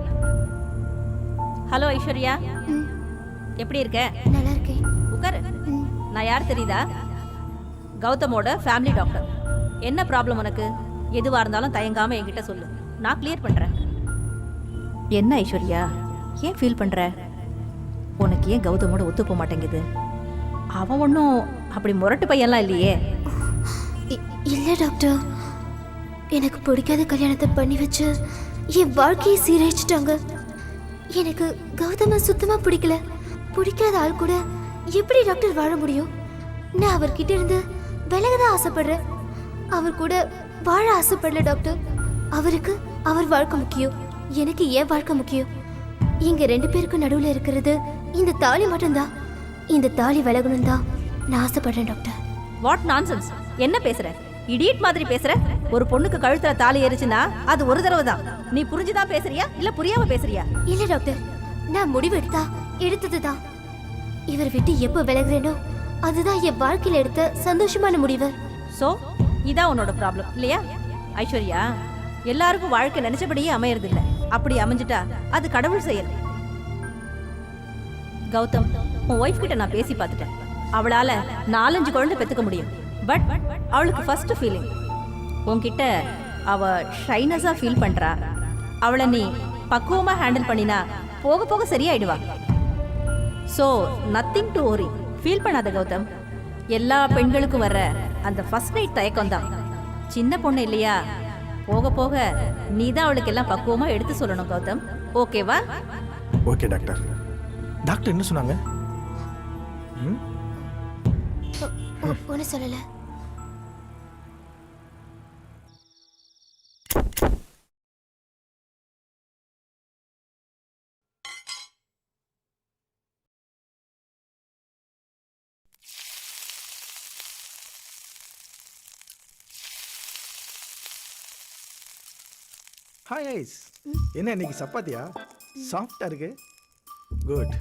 ஹலோ ஐஸ்வர்யா, எப்படி இருக்க? நல்லா இருக்கேன். உட்காரு. நான் யார் தெரியுதா? கௌதமோட ஃபேமிலி டாக்டர். என்ன ப்ராப்ளம் உனக்கு? எதுவாக இருந்தாலும் தயங்காமல் என்கிட்ட சொல்லு, நான் கிளியர் பண்ணுறேன். என்ன ஐஸ்வர்யா, ஏன் ஃபீல் பண்ணுற? உனக்கு ஏன் கௌதமோட ஒத்து போக மாட்டேங்குது? அவன் ஒன்றும் அப்படி முரட்டு பையன்லாம் இல்லையே. இல்லை டாக்டர், எனக்கு பிடிக்காத கல்யாணத்தை பண்ணி வச்சு என் வாழ்க்கையை சீரழிச்சிட்டாங்க. எனக்கு கௌதம சுத்தமா பிடிக்கல. பிடிக்காத ஆள் கூட எப்படி டாக்டர் வாழ முடியும்? நான் அவர்கிட்ட இருந்து விலகதான் ஆசைப்படுறேன். அவர் கூட வாழ ஆசைப்படல டாக்டர். அவருக்கு அவர் வாழ்க்கை முக்கியம், எனக்கு ஏன் வாழ்க்கை முக்கியம். இங்க 2 பேருக்கும் நடுவில் இருக்கிறது இந்த தாலி மட்டும்தான். இந்த தாலி விலகணும் தான் நான் ஆசைப்படுறேன் டாக்டர். வாட் நான்சென்ஸ், என்ன பேசுற? இடியட் மாதிரி பேசுற. ஒரு பொண்ணுக்கு கழுத்துல தாலி ஏறிச்சுன்னா அது ஒரு தடவை தான். நீ புரிஞ்சுதான் பேசுறியா இல்ல புரியாம பேசுறியா? இல்ல டாக்டர், நான் முடிவு எடுத்ததுதான். இவர் விட்டு எப்போ விலகுறேனோ அதுதான் என் வாழ்க்கையில எடுத்த சந்தோஷமான முடிவு. சோ இதான் உன்னோட ப்ராப்ளம் இல்லையா? ஐஸ்வர்யா, எல்லாருக்கும் வாழ்க்கை நினைச்சபடியே அமையறது இல்ல. அப்படி அமைஞ்சிட்டா அது கடவுள் செயல். கௌதம், உன் ஒய்ஃப் கிட்ட நான் பேசி பார்த்துட்டேன். அவளால 4-5 குழந்தை பெத்துக்க முடியும். பட் அவளுக்கு ஃபர்ஸ்ட் ஃபீலிங் உன்கிட்ட அவ ஷைனஸா ஃபீல் பண்றா. அவளை நீ பக்குவமா ஹேண்டில் பண்ணினா போக போக சரியாயிடுவா. So nothing to worry, feel பண்ணாத கௌதம். எல்லா பெண்களுக்கும் வர்ற அந்த ஃபர்ஸ்ட் நைட் தயக்கம் தான். சின்ன பொண்ணு இல்லையா, போக போக நீ தான் அவளுக்கு எல்லாம் பக்குவமா எடுத்து சொல்லணும் கௌதம். ஓகேவா? Okay doctor. டாக்டர் என்ன சொன்னாங்க? ஒன்றும் சொல்லல. ஹாய் ஐஸ், என்ன இன்னைக்கு சப்பாத்தியா? சாஃப்டா இருக்கு. குட்.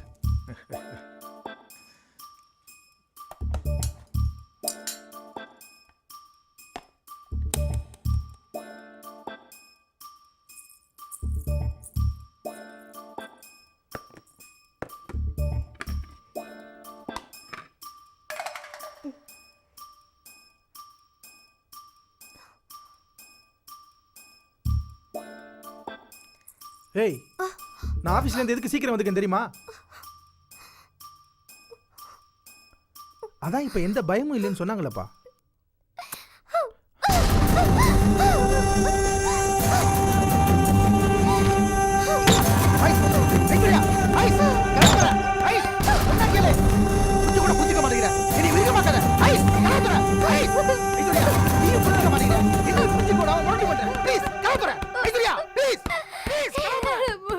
ஏய், நான் ஆபீஸ்ல இருந்து எதுக்கு சீக்கிரம் வந்துக்கேன் தெரியுமா? அதான் இப்ப எந்த பயமும் இல்லைன்னு சொன்னாங்களப்பா.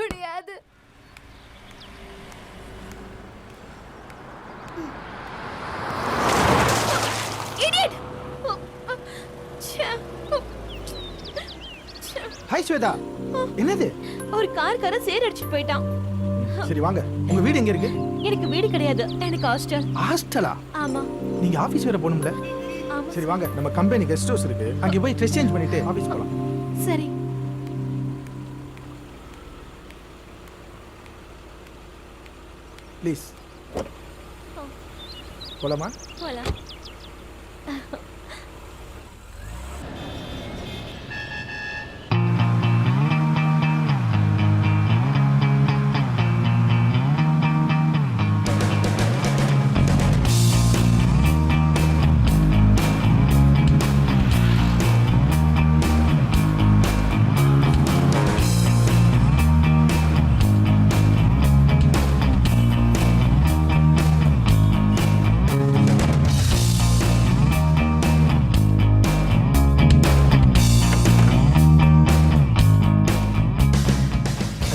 முடியாது. ஸ்வேதா என்னது? ஒரு கார்காரன் சேர் அடிச்சுட்டு போயிட்டான். சரி வாங்க, உங்க வீடு எங்க இருக்கு? எனக்கு வீடு கிடையாது, எனக்கு ஹாஸ்டல். ஹாஸ்டலா? ஆமா. நீங்க ஆபீஸ் வேற போகணும்ல? ஆமா. சரி வாங்க, நம்ம கம்பெனி கெஸ்ட் ஹவுஸ் இருக்கு, அங்க போய் ட்ரெஸ் சேஞ்ச் பண்ணிட்டு ஆபீஸ் போலாம். சரி. ப்ளீஸ் போலாமா? போலாம்.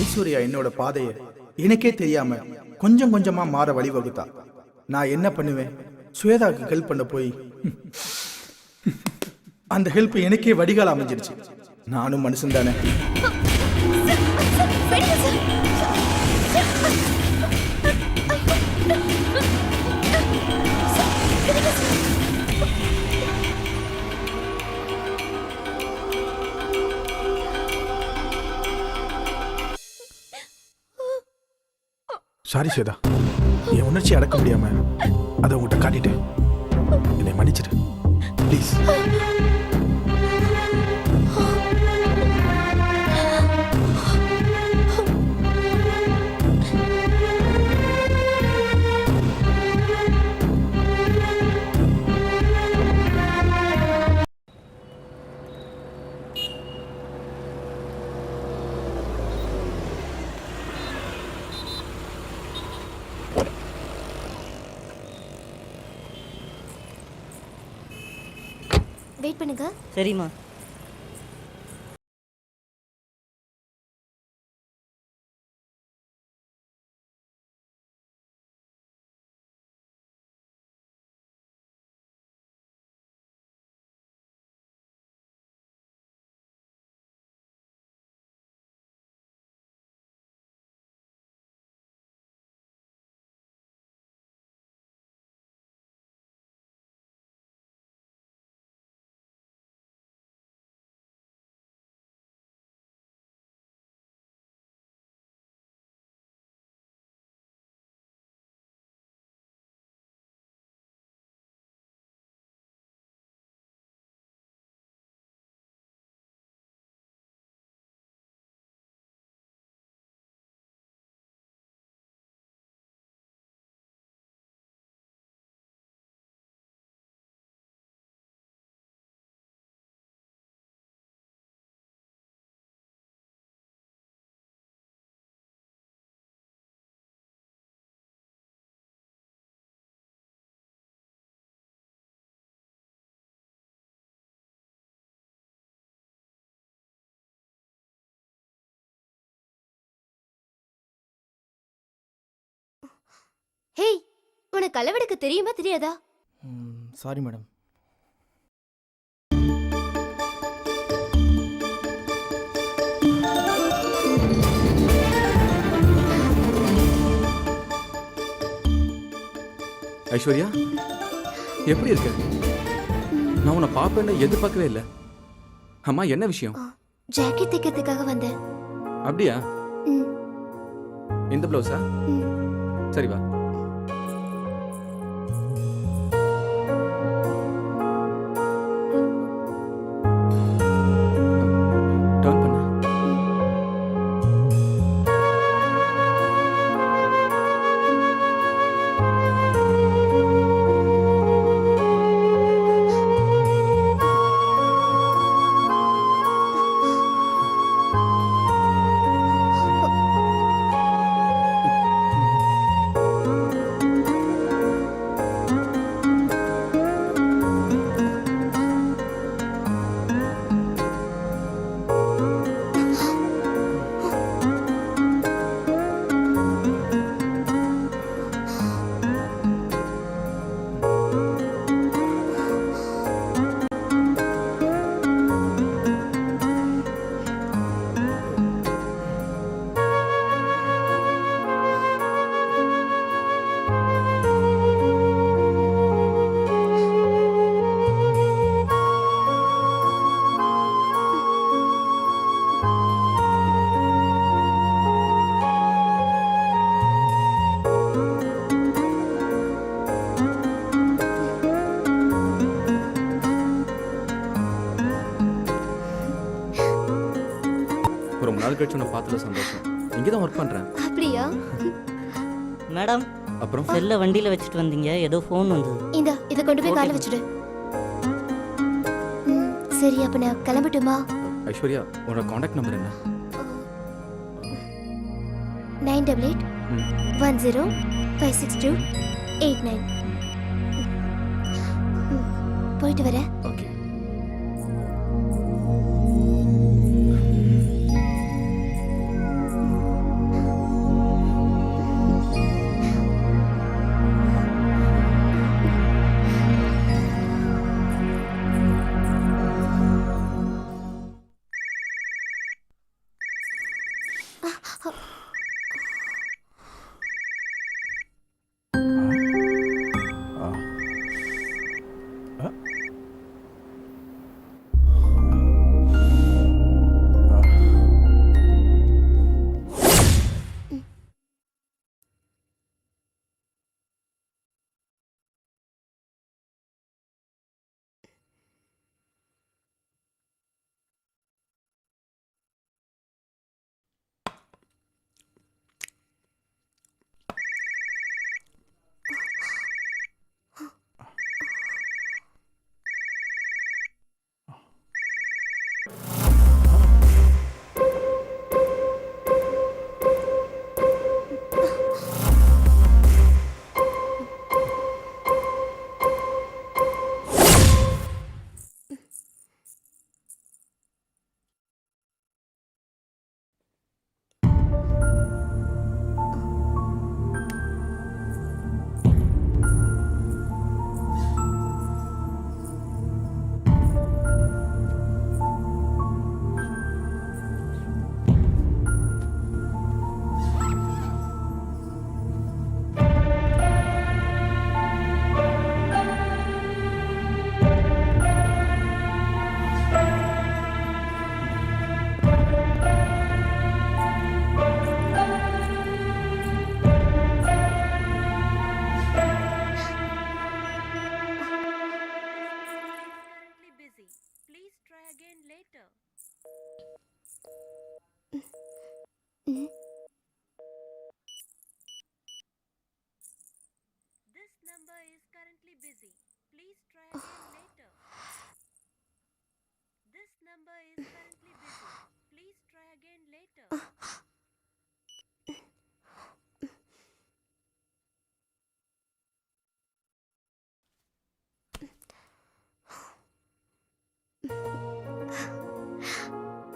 ஐஸ்வர்யா என்னோட பாதையை எனக்கே தெரியாம கொஞ்சம் கொஞ்சமா மாற வழிவகுத்தா. நான் என்ன பண்ணுவேன்? ஸ்வேதாவுக்கு ஹெல்ப் பண்ண போய் அந்த ஹெல்ப் எனக்கே வடிகால் அமைஞ்சிருச்சு. நானும் மனுஷன் தானே. சாரி ஸ்வேதா, என் உணர்ச்சி அடக்க முடியாம அதை உங்கள்கிட்ட காட்டிட்டேன். என்னை மன்னிச்சிடு ப்ளீஸ். வெயிட் பண்ணுங்க. சரிம்மா. ஹேய், உனக்கு அளவெடுக்க தெரியுமா தெரியாதா? Sorry madam. ஐஸ்வர்யா, எப்படி இருக்க? நான் உன்னை பாப்பேன்னு எதிர்பார்க்கவே இல்லை. அம்மா, என்ன விஷயம்? ஜாக்கெட் தைக்கிறதுக்காக வந்தேன். அப்படியா? ம். இந்த பிளவுஸா? ம். சரி வா. டர்ன் பண்ணு. நாள் கழிச்சு உன்னை பார்த்ததுல சந்தோஷம். இங்கே தான் ஒர்க் பண்ணுறேன். அப்படியா? மேடம், அப்புறம் செல்ல வண்டியில் வச்சுட்டு வந்தீங்க, ஏதோ ஃபோன் வந்தது. இந்த இதை கொண்டு போய் காலை வச்சுடு. சரி, அப்ப நான் கிளம்பட்டுமா? ஐஸ்வர்யா, உன்னோட காண்டாக்ட் நம்பர் என்ன? 9881056289. போயிட்டு வரேன். ஓகே.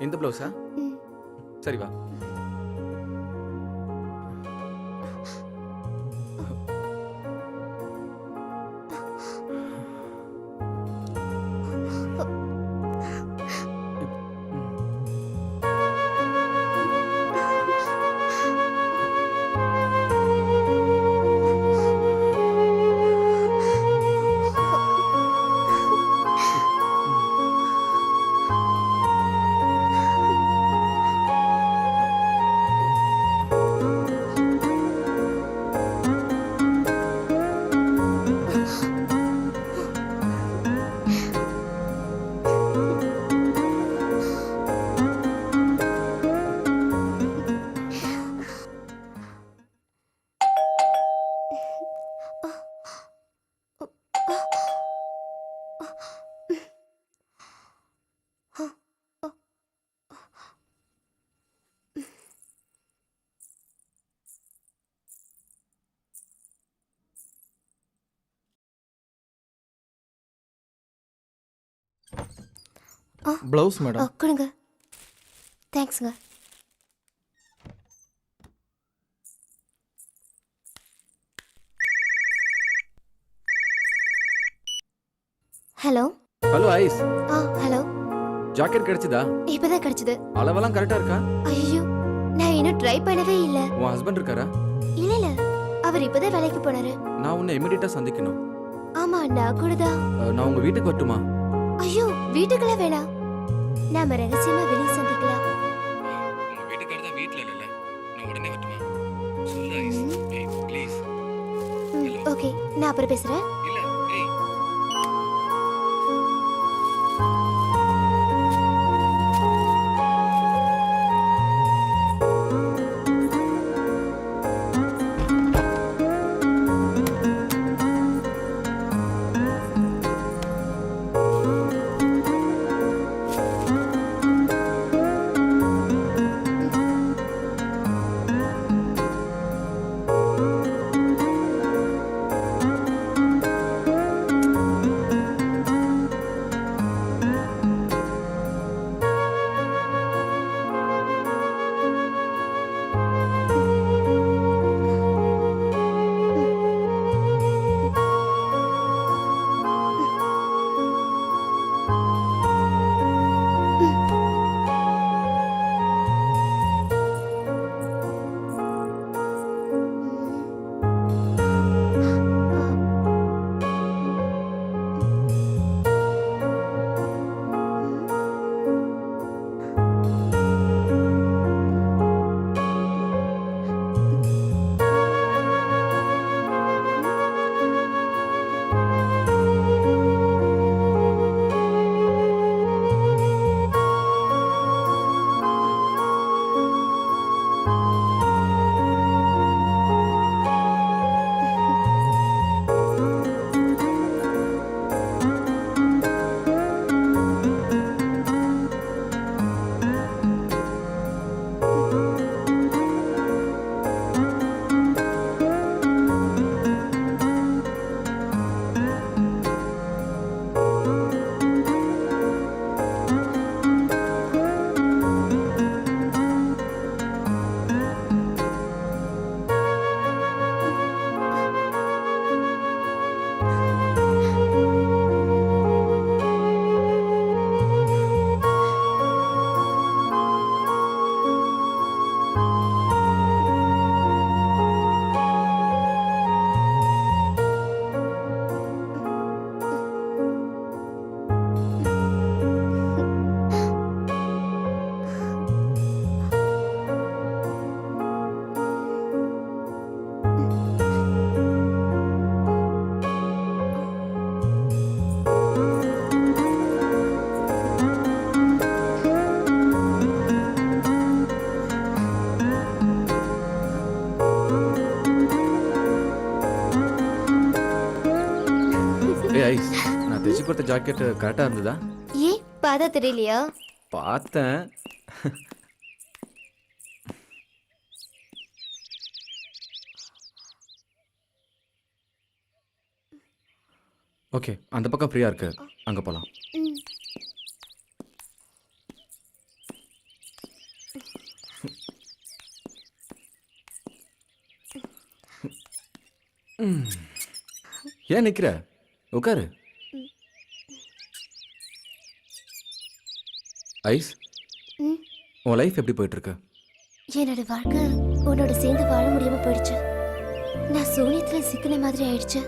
இந்த ப்ளவுஸா? சரி வா. Blouse madam. கொடுங்க. தேங்க்ஸுங்க. Hello. Hello Ais. Hello. Jacket கிடைச்சதா? இப்பதான் கிடைச்சது. அளவெல்லாம் கரெக்டா இருக்கா? ஐயோ, நான் இன்னும் ட்ரை பண்ணவே இல்ல. உன் ஹஸ்பண்ட் இருக்காரா? இல்ல இல்ல, அவர் இப்பதான் வேலைக்கு போனாரு. நான் உன்னை இமிடியேட்டா சந்திக்கணும். ஆமா, நான் கூட தான். நான் உங்க வீட்டுக்கு வரட்டுமா? ஐயோ, வீட்டுக்குலாம் வேணாம். நாம ரகசியமா வெளியே சந்திக்கலாம். உங்க வீட்டுக்காரர் தான் வீட்ல இல்ல. நான் உடனே வரட்டுமா? சொல்லு ஐஸ். ப்ளீஸ். ஓகே, நான் அப்புறம் பேசுறேன். இல்ல, ஏய். ஐஸ் நான் தைச்சு கொடுத்த ஜாக்கெட் கரெக்டாக இருந்ததா? ஏன் பார்த்தா தெரியலையா? பார்த்தேன். ஓகே, அந்த பக்கம் ஃப்ரீயாக இருக்கு, அங்கே போகலாம். ஏன் நிற்கிற? உட்காரு. ஐஸ், உன் லைஃப் எப்படி போயிட்டு இருக்கு? என்னோட வாழ்க்கை உன்னோட சேர்ந்து வாழ முடியாம போயிடுச்சு. நான் சூனியத்துல சிக்கின மாதிரி ஆயிடுச்சு.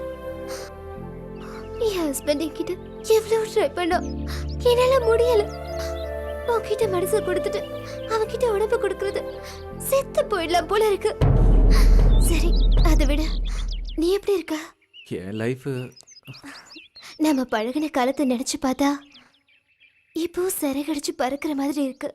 என் ஹஸ்பண்ட் என்கிட்ட எவ்வளவு ட்ரை பண்ணோம், என்னால முடியல. உன்கிட்ட மனசு கொடுத்துட்டு அவன்கிட்ட உடம்பு கொடுக்கறது செத்து போயிடலாம் போல இருக்கு. சரி, அதை விட நீ எப்படி இருக்க? என் லைஃப் நம்ம பழகின காலத்தை நினைச்சு பார்த்தா இப்போ சிறகடிச்சு பறக்கிற மாதிரி இருக்கு.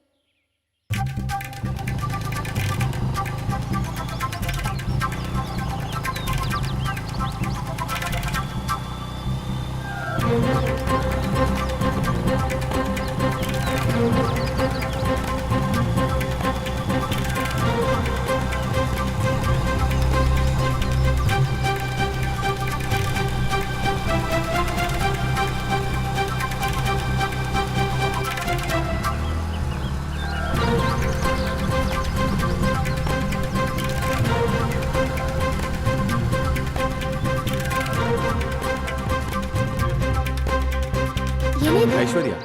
ஐஸ்வர்யா,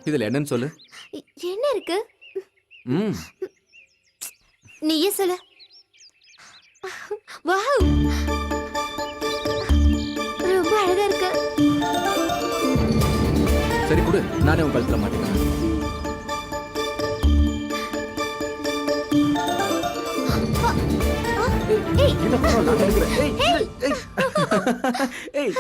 இதில் என்னன்னு சொல்லு. என்ன இருக்கு? ம், நீயே சொல்லு. வாவ், ரொம்ப அழகா இருக்கு. சரி கொடு, நானே உன் கழுத்தில் மாட்டிக்கிறேன். ஏய், என்ன பரவாயில்ல, நான் எடுக்கிறேன். ஏய், ஏய், ஏய்.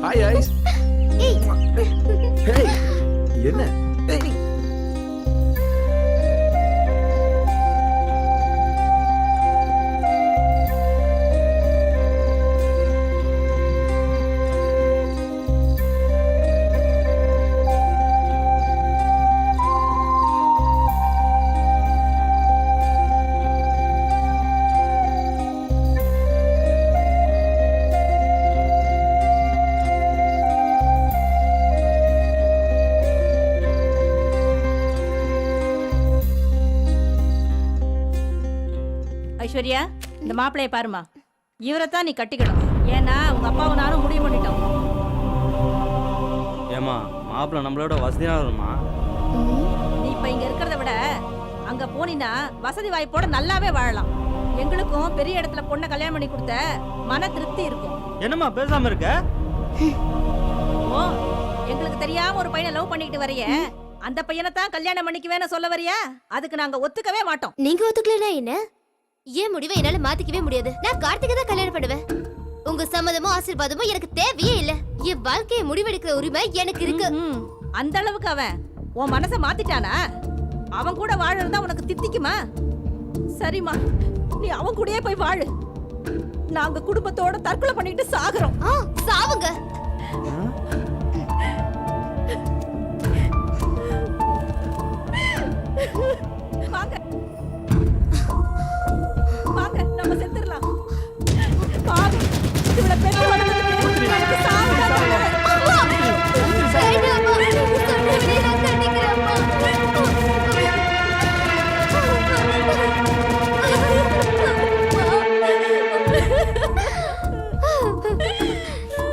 Hi ice. ஏய். ஹேய், என்ன? ஏய். ஐஸ்வர்யா, இந்த மாப்பிளைய பாருமா. இவரைத்தான் நீ கட்டிக்கணும். ஏன்னா உங்க அப்பாவும் நானும் முடிவு பண்ணிட்டோம். ஏமா மாப்பிள்ளை நம்மளோட வசதியானவருமா? நீ இப்ப இங்க இருக்கிறத விட அங்க போனீன்னா வசதி வாய்ப்போட நல்லாவே வாழலாம். எங்களுக்கும் பெரிய இடத்துல பொண்ணை கல்யாணம் பண்ணி கொடுத்த மன திருப்தி இருக்கும். என்னம்மா பேசாம இருக்க? ஓ, எங்களுக்கு தெரியாம ஒரு பையனை லவ் பண்ணிக்கிட்டு வரைய, அந்த பையனை தான் கல்யாணம் பண்ணிக்குவேன்னு சொல்ல வரியா? அதுக்கு நாங்க ஒத்துக்கவே மாட்டோம். நீங்க ஒத்துக்கலனா என்ன? ஏன் முடிவை என்னால மாத்திக்கவே முடியாது. நான் கார்த்திகை தான் கல்யாணம் பண்ணுவேன். உங்க சம்மதமும் ஆசீர்வாதமும் எனக்கு தேவையே இல்ல. என் வாழ்க்கையை முடிவெடுக்கிற உரிமை எனக்கு இருக்கு. அந்த அளவுக்கு அவன் உன் மனசை மாத்திட்டானா? அவன் கூட வாழறதா உனக்கு தித்திக்குமா? சரிம்மா, நீ அவன் கூடயே போய் வாழு. நாங்க குடும்பத்தோட தற்கொலை பண்ணிட்டு சாகுறோம். சாவுங்க. வாங்க வாங்க, நம்ம செத்துறலாம். பாவி, இவளை பெற்று வளர்த்ததுக்கு எனக்கு சாவு தான் தருவேன்.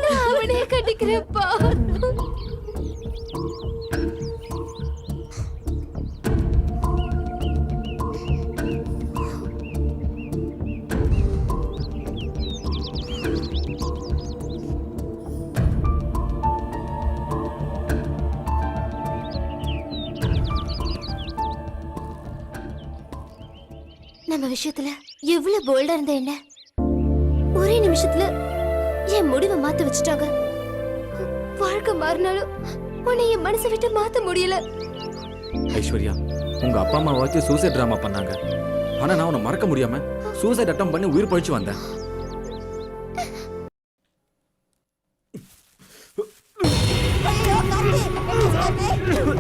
நான் அவனே கட்டிக்கிறேன்ப்பா. நம்ம விஷயத்துல எவ்வளவு போல்டா இருந்த என்ன ஒரே நிமிஷத்துல என் முடிவை மாத்த வச்சுட்டாங்க. வாழ்க்கை மாறினாலும் உன்னை என் மனசை விட்டு மாத்த முடியல. ஐஸ்வர்யா உங்க அப்பா அம்மா வச்சு சூசைட் ட்ராமா பண்ணாங்க. ஆனா நான் உன்னை மறக்க முடியாம சூசைட் அட்டம் பண்ணி உயிர் பழிச்சு வந்தேன்.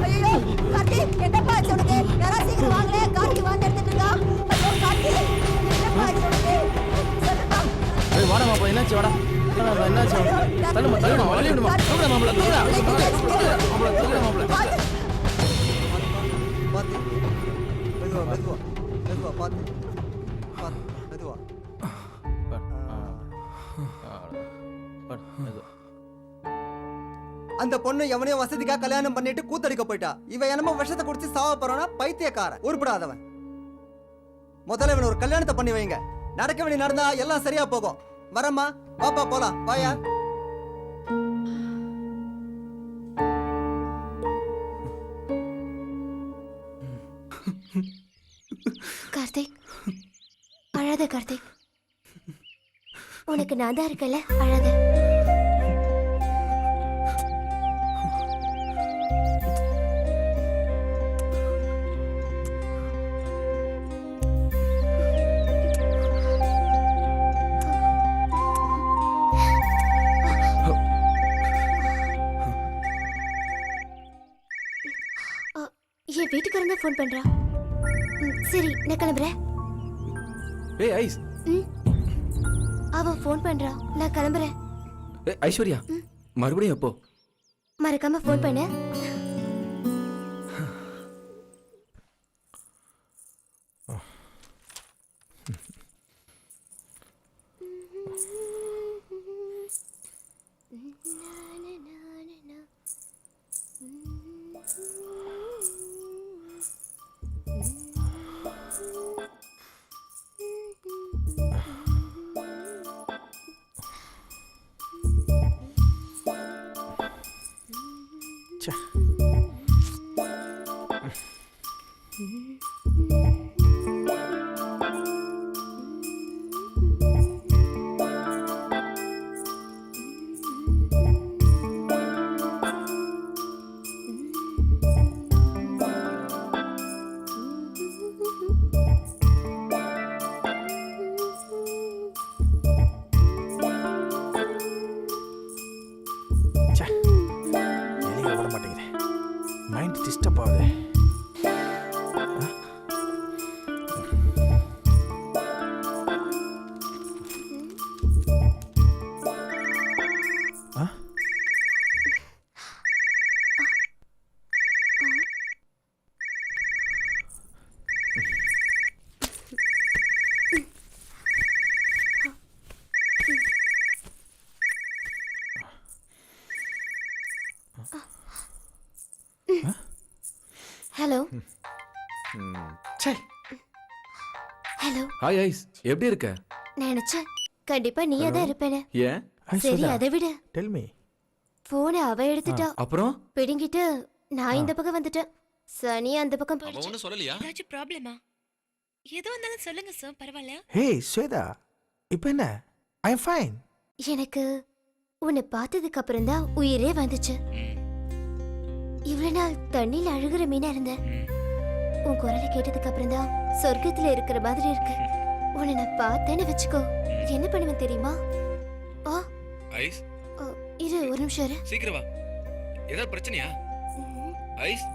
ஐயோ கார்த்தி என்னப்பா ஆச்சு உனக்கு? யாராவது சீக்கிரம் வாங்களே, கார்த்தி வாந்தி எடுத்துட்டு இருக்கா. ஐயோ கார்த்தி என்னப்பா ஆச்சு உனக்கு? சொல்லுப்பா. வாடா மாப்பிள்ள, என்னாச்சு? வாடா என்னாச்சு? தள்ளுமா தள்ளுமா, வழி விடுமா. தூக்குடா மாப்பிள்ள, தூக்குடா மாப்பிள்ள, தூக்குடா மாப்பிள்ள. அந்த பொண்ணு எவனையோ வசதிக்கா கல்யாணம் பண்ணிட்டு கூத்தடிக்க போயிட்டா. இவன் என்னமோ விஷத்தை குடிச்சு சாவ போறானா, பைத்தியக்கார உருப்படாதவன். முதல்ல இவன் ஒரு கல்யாணத்தை பண்ணி வைங்க. நடக்க வேண்டிய நடந்தா எல்லாம் சரியா போகும். வரம்மா, பாப்பா போலாம், வாயா. கார்த்திக், அழாத கார்த்திக். உனக்கு நான் தான் இருக்கல, அழாத. என் வீட்டுக்காரன் தான் ஃபோன் பண்றா. சரி, நான் கிளம்புறேன். ஏய் ஐஸ். அவன் ஃபோன் பண்றா, நான் கிளம்புறேன். ஏய் ஐஸ்வர்யா, மறுபடியும் எப்போ? மறக்காம ஃபோன் பண்ணு. மைண்ட் டிஸ்டர்ப் ஆகுது. ஹலோ. ஹலோ. ஹாய் ஐஸ், எப்படி இருக்க? நினைச்சேன் கண்டிப்பா நீயா தான் இருப்பேன்னு. ஏன்? சரி, அதை விட டெல் மீ. போனை அவ எடுத்துட்டா. அப்புறம் பிடுங்கிட்டு நான் இந்த பக்கம் வந்துட்டேன். சனி அந்த பக்கம் போயிடுச்சு. ஒன்னும் சொல்லலையா? ஏதாச்சும் ப்ராப்ளமா? எது வந்தாலும் சொல்லுங்க சார், பரவாயில்ல. ஹே ஸ்வேதா, இப்போ என்ன? ஐ அம் ஃபைன். எனக்கு உன்னை பார்த்ததுக்கு அப்புறம் தான் உயிரே வந்துச்சு. இவ்வளவு நாள் தண்ணியில அழுகுற மீனா இருந்தேன். உன் குரலை கேட்டதுக்கு அப்புறம் தான் சொர்க்கத்துல இருக்கிற மாதிரி இருக்கு. உன்னை நான் பார்த்தேன்னு வச்சுக்கோ, என்ன பண்ணுவேன் தெரியுமா? ஆ ஐஸ், இரு ஒரு நிமிஷம் இரு. சீக்கிரம் வா. ஏதாவது பிரச்சனையா? ஐஸ்,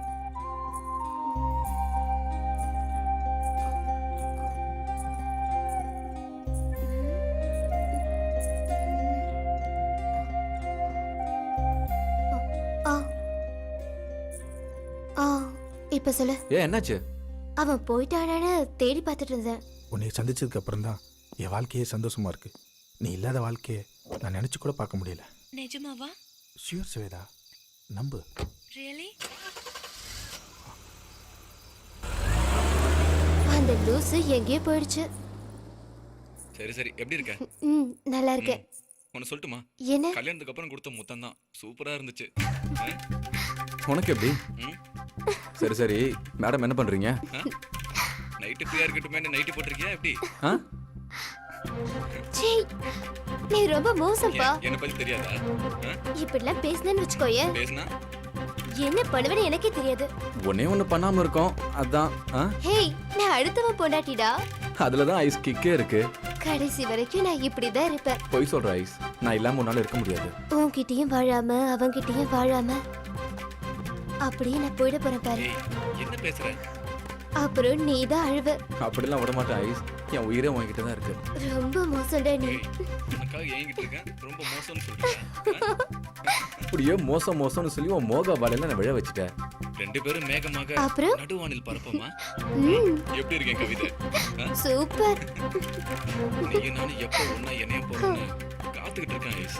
இப்ப சொல்லு. ஏன் என்னாச்சு? அவன் போயிட்டானு தேடி பார்த்துட்டு இருந்தேன். உன்னை சந்திச்சதுக்கு அப்புறம் தான் என் வாழ்க்கையே சந்தோஷமா இருக்கு. நீ இல்லாத வாழ்க்கையை நான் நினைச்சு கூட பார்க்க முடியல. நிஜமாவா? ஷியூர் ஸ்வேதா, நம்பு. ரியலி? அந்த லூசு எங்கேயோ போயிடுச்சு. சரி சரி, எப்படி இருக்க? நல்லா இருக்கேன். உன்னை சொல்லட்டுமா? என்ன? கல்யாணத்துக்கு அப்புறம் கொடுத்த முத்தம் தான் சூப்பரா இருந்துச்சு. உனக்கு எப்படி? சரி சரி, மேடம் என்ன பண்றீங்க? நைட்டு ஃப்ரீயா இருக்கட்டுமே, நைட்டு போட்டிருக்கியா எப்படி? சீ, நீ ரொம்ப மோசம்ப்பா. என்ன பத்தி தெரியாதா? இப்படிலாம் பேசுனேன்னு வச்சுக்கோயே. பேசுனா என்ன பண்ணுவேன்னு எனக்கே தெரியாது. ஒன்னே ஒன்று பண்ணாமல் இருக்கோம் அதான் ஹேய், நான் அடுத்தவன் பொண்டாட்டிடா. அதில் தான் ஐஸ் கிக்கே இருக்கு. கடைசி வரைக்கும் நான் இப்படிதான் இருப்பேன். பொய் சொல்கிற ஐஸ், நான் இல்லாமல் உன்னால் இருக்க முடியாது. உன்கிட்டயும் வாழாம அவன்கிட்டயும் வாழாம அப்படியே நான் போயிட போறேன் பாரு. என்ன பேசுற? அப்புறம் நீ தான் அழுவ. அப்படிலாம் விட மாட்டேன் ஐஸ், என் உயிரே உன்கிட்ட தான் இருக்கு. ரொம்ப மோசம்டா நீ. உனக்காக ஏங்கிட்டு இருக்கேன், ரொம்ப மோசம்னு சொல்றேன். அப்படியே மோசம் மோசம்னு சொல்லி உன் மோக வலையில நான் விழ வச்சுட்டேன். ரெண்டு பேரும் மேகமாக அப்புறம் நடுவானில் பறப்போமா? ம், எப்படி இருக்கேன் கவிதை? சூப்பர். நீயும் நானும் எப்போ ஒன்னா என்னைய போறோம்னு காத்துக்கிட்டு இருக்கேன் ஐஸ்.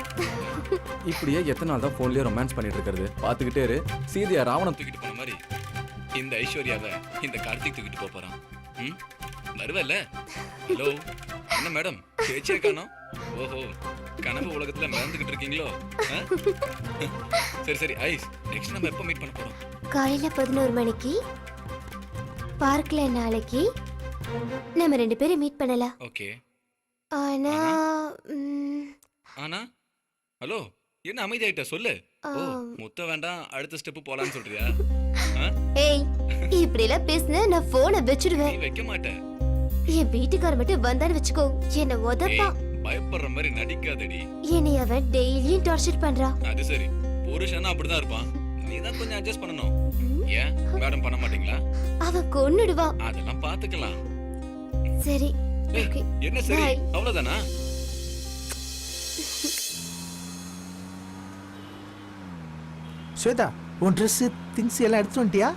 இப்படியே எத்தனை நாள் தான் போன்லயே ரொமான்ஸ் பண்ணிட்டு இருக்கிறது? பாத்துக்கிட்டே இரு, சீதையா ராவணன் தூக்கிட்டு போன மாதிரி இந்த ஐஸ்வர்யாவை இந்த கார்த்திக் தூக்கிட்டு போறான். வருவல்ல? ஹலோ, என்ன மேடம் பேச்சே காணோம்? ஓஹோ, கனவு உலகத்துல மறந்துகிட்டு இருக்கீங்களோ? சரி சரி ஐஸ், நெக்ஸ்ட் நம்ம எப்போ மீட் பண்ண போறோம்? காலையில 11 மணிக்கு பார்க்ல நாளைக்கு நம்ம 2 பேரும் மீட் பண்ணலாம். ஓகே. ஆனா ஆனா ஹலோ, என்ன அமைதியாயிட்ட சொல்லு. ஓ, முத்த வேண்டாம், அடுத்த ஸ்டெப் போலான்னு சொல்றியா? ஏய், இப்படி எல்லாம் பேசுன நான் போனை வச்சிடுவேன். நீ வைக்க மாட்டேன். என் வீட்டுக்கார மட்டும் வந்தான்னு வச்சுக்கோ, என்ன உதப்பா. பயப்படுற மாதிரி நடிக்காதடி. என்னை அவன் டெய்லியும் டார்ச்சர் பண்றான். அது சரி, புருஷனா அப்படிதான் இருப்பான். நீ தான் கொஞ்சம் அட்ஜஸ்ட் பண்ணணும். ஏன் மேடம் பண்ண மாட்டீங்களா? அவன் கொன்னுடுவான். அதெல்லாம் பாத்துக்கலாம். சரி, ஏய், ஓகே. என்ன சரி, Bye. அவ்வளவுதானா? ஸ்வேதா, உன் ட்ரெஸ் திங்ஸ் எல்லாம் எடுத்து வந்துட்டியா?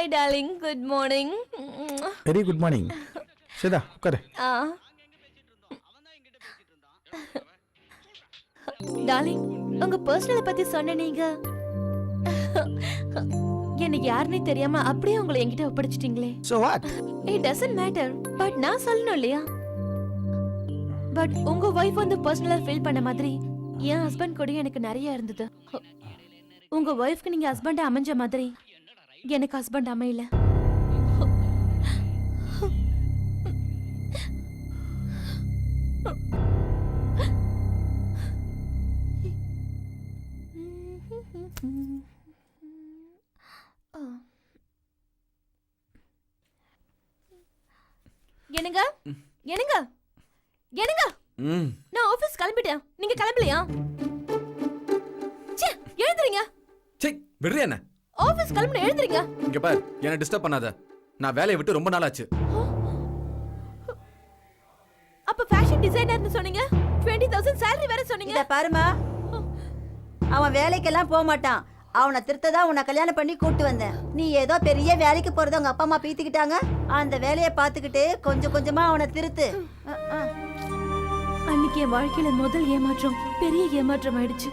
Hi darling, good morning. Very good morning. Saritha உட்காரு. டார்லிங், உங்க பர்சனலை பத்தி சொன்ன நீங்க எனக்கு யாருன்னே தெரியாம அப்படியே உங்களை என்கிட்ட ஒப்படைச்சிட்டீங்களே. So what? It doesn't matter. But நான் சொல்லணும் இல்லையா? பட் உங்க வைஃப் வந்து பர்சனலா ஃபீல் பண்ண மாதிரி என் ஹஸ்பண்ட் கூட எனக்கு நிறைய இருந்தது. உங்க வைஃப்க்கு நீங்க ஹஸ்பண்ட் அமைஞ்ச மாதிரி எனக்கு ஹஸ்பண்ட் அமையல. என்னங்க என்னங்க என்னங்க நான் ஆபீஸ் கிளம்பிட்டேன், நீங்க கிளம்பலையா? ச்சே, எழுந்துறீங்க. சே விடுறியா என்ன? ஆபீஸ் கிளம்பின எழுந்துறீங்க. இங்க பாரு, என்ன டிஸ்டர்ப் பண்ணாத. நான் வேலையை விட்டு ரொம்ப நாள் ஆச்சு. அப்ப ஃபேஷன் டிசைனர்னு சொன்னீங்க, 20,000 salary வேற சொன்னீங்க. இத பாருமா, அவன் வேலைக்கெல்லாம் போக மாட்டான். அவனை திருத்ததான் உன்னை கல்யாணம் பண்ணி கூட்டு வந்தேன். நீ ஏதோ பெரிய வேலைக்கு போறத உங்க அப்பா அம்மா பீத்திக்கிட்டாங்க. அந்த வேலையை பார்த்துக்கிட்டு கொஞ்சம் கொஞ்சமா அவனை திருத்து. அன்னைக்கு என் வாழ்க்கையில முதல் ஏமாற்றம் பெரிய ஏமாற்றம் ஆயிடுச்சு.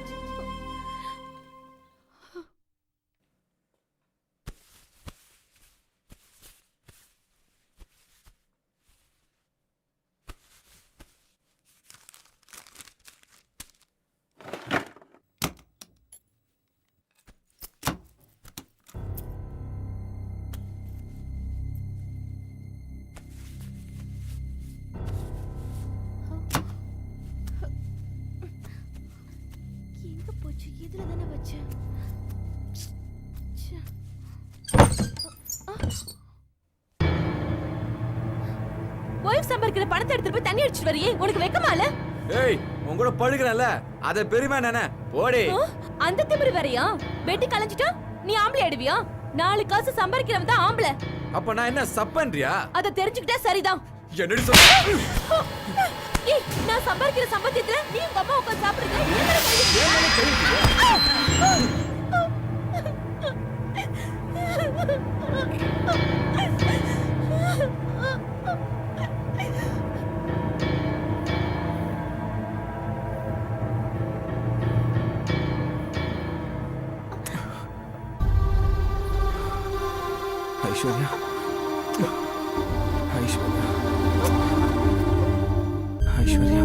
இதுல தானே வச்சேன். வைஃப் சம்பாதிக்கிற பணத்தை எடுத்துட்டு போய் தண்ணி அடிச்சிட்டு வரியே, உனக்கு வெக்கமா இல்ல? ஏய், உங்களோட பழுகிறல்ல, அத பெருமை நானே. போடி. அந்த திமிரு வேறயா? வெட்டி கலஞ்சிட்டா நீ ஆம்பளை ஆடுவியா? 4 காசு சம்பாதிக்கிறவன் தான் ஆம்பளை. அப்ப நான் என்ன சப்பன்றியா? அத தெரிஞ்சுக்கிட்டா சரிதான். என்னடி சொல்ற? ஏய், நான் சம்பாதிக்கிற சம்பளத்துல நீ உங்க அம்மா உட்கார்ந்து சாப்பிடுங்க. ஐஸ்வர்யா, ஐஸ்வர்யா, ஐஸ்வர்யா.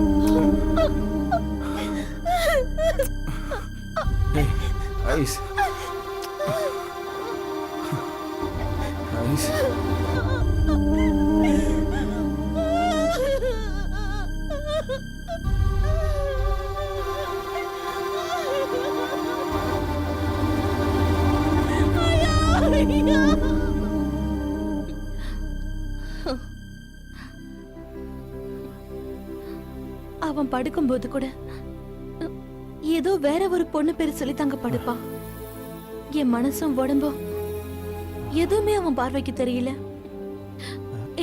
ஏய், ஐஸ், ஐஸ். அவன் படுக்கும்போது கூட ஏதோ வேற ஒரு பொண்ணு பேரு சொல்லி தாங்க படுப்பான். என் மனசும் உடம்பும் எதுவுமே அவன் பார்வைக்கு தெரியல.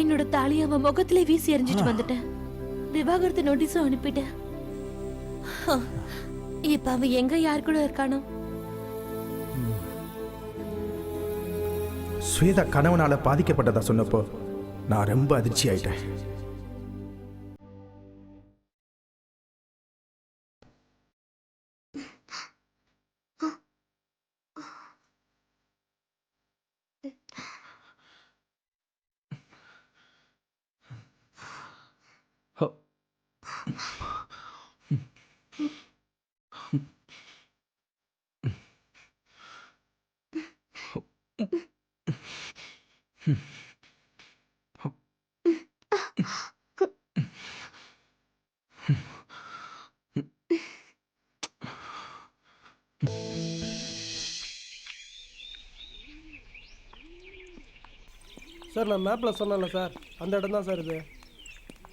என்னோட தாலி அவன் முகத்திலே வீசி எறிஞ்சிட்டு வந்துட்டேன். விவாகரத்து நோட்டீஸும் அனுப்பிட்டேன். இப்ப அவன் எங்க யார் கூட இருக்கானோ? ஸ்வேதா கணவனால பாதிக்கப்பட்டதா சொன்னப்போ நான் ரொம்ப அதிர்ச்சி ஆயிட்டேன். சார், நான் மேப்பில் சொன்னேன்ல சார், அந்த இடம் தான் சார் இது.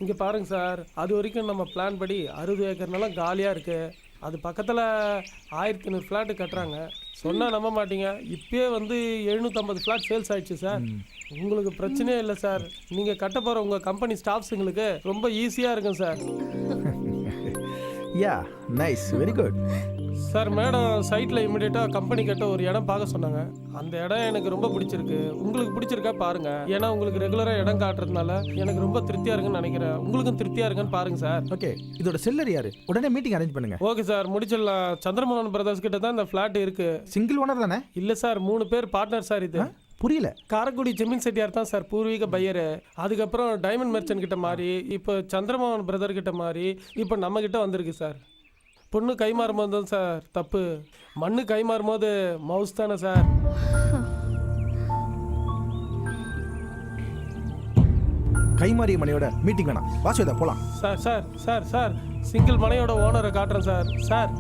இங்கே பாருங்கள் சார், அது வரைக்கும் நம்ம பிளான் படி 60 ஏக்கர் நிலம் காலியாக இருக்குது. அது பக்கத்தில் 1500 ஃப்ளாட்டு கட்டுறாங்க. சொன்னால் நம்ப மாட்டீங்க, இப்பயே வந்து 750 ஃப்ளாட் சேல்ஸ் ஆயிடுச்சு சார். உங்களுக்கு பிரச்சனையே இல்லை சார். நீங்கள் கட்ட போகிற உங்கள் கம்பெனி ஸ்டாஃப்ஸுங்களுக்கு ரொம்ப ஈஸியாக இருக்கும் sir. Yeah, nice, very good. Sir madam சைட்டில் இமிடியேட்டாக கம்பெனி கிட்ட ஒரு இடம் பார்க்க சொன்னாங்க. அந்த இடம் எனக்கு ரொம்ப பிடிச்சிருக்கு. உங்களுக்கு பிடிச்சிருக்கா பாருங்க. ஏன்னா உங்களுக்கு ரெகுலராக இடம் காட்டுறதுனால எனக்கு ரொம்ப திருப்தியாக இருக்குன்னு நினைக்கிறேன். உங்களுக்கும் திருப்தியாக இருக்குன்னு பாருங்க சார். ஓகே, இதோட செல்லர் யாரு? உடனே மீட்டிங் அரேஞ்ச் பண்ணுங்க. ஓகே சார், முடிச்சிடலாம். சந்திரமோகன் பிரதர்ஸ் கிட்ட தான் இந்த ஃப்ளாட் இருக்கு. சிங்கிள் ஓனர் தானே? இல்லை சார், 3 பேர் பார்ட்னர் சார். இது புரியல. காரைக்குடி ஜமீன் செட்டியார் தான் சார் பூர்வீக பையரு. அதுக்கப்புறம் டைமண்ட் மெர்ச்சன்ட் கிட்ட மாறி, இப்போ சந்திரமோகன் பிரதர் கிட்ட மாறி, இப்போ நம்ம கிட்ட வந்திருக்கு சார். பொண்ணு கை மாறும்போது தான் சார் தப்பு. மண்ணு கை மாறும்போது மவுஸ் தானே சார். கைமாறிய மனையோட மீட்டிங் வேணாம். வாசுவேதா போலாம். Sir sir sir sir single மனையோட ஓனரை காட்டுறேன் சார். சார்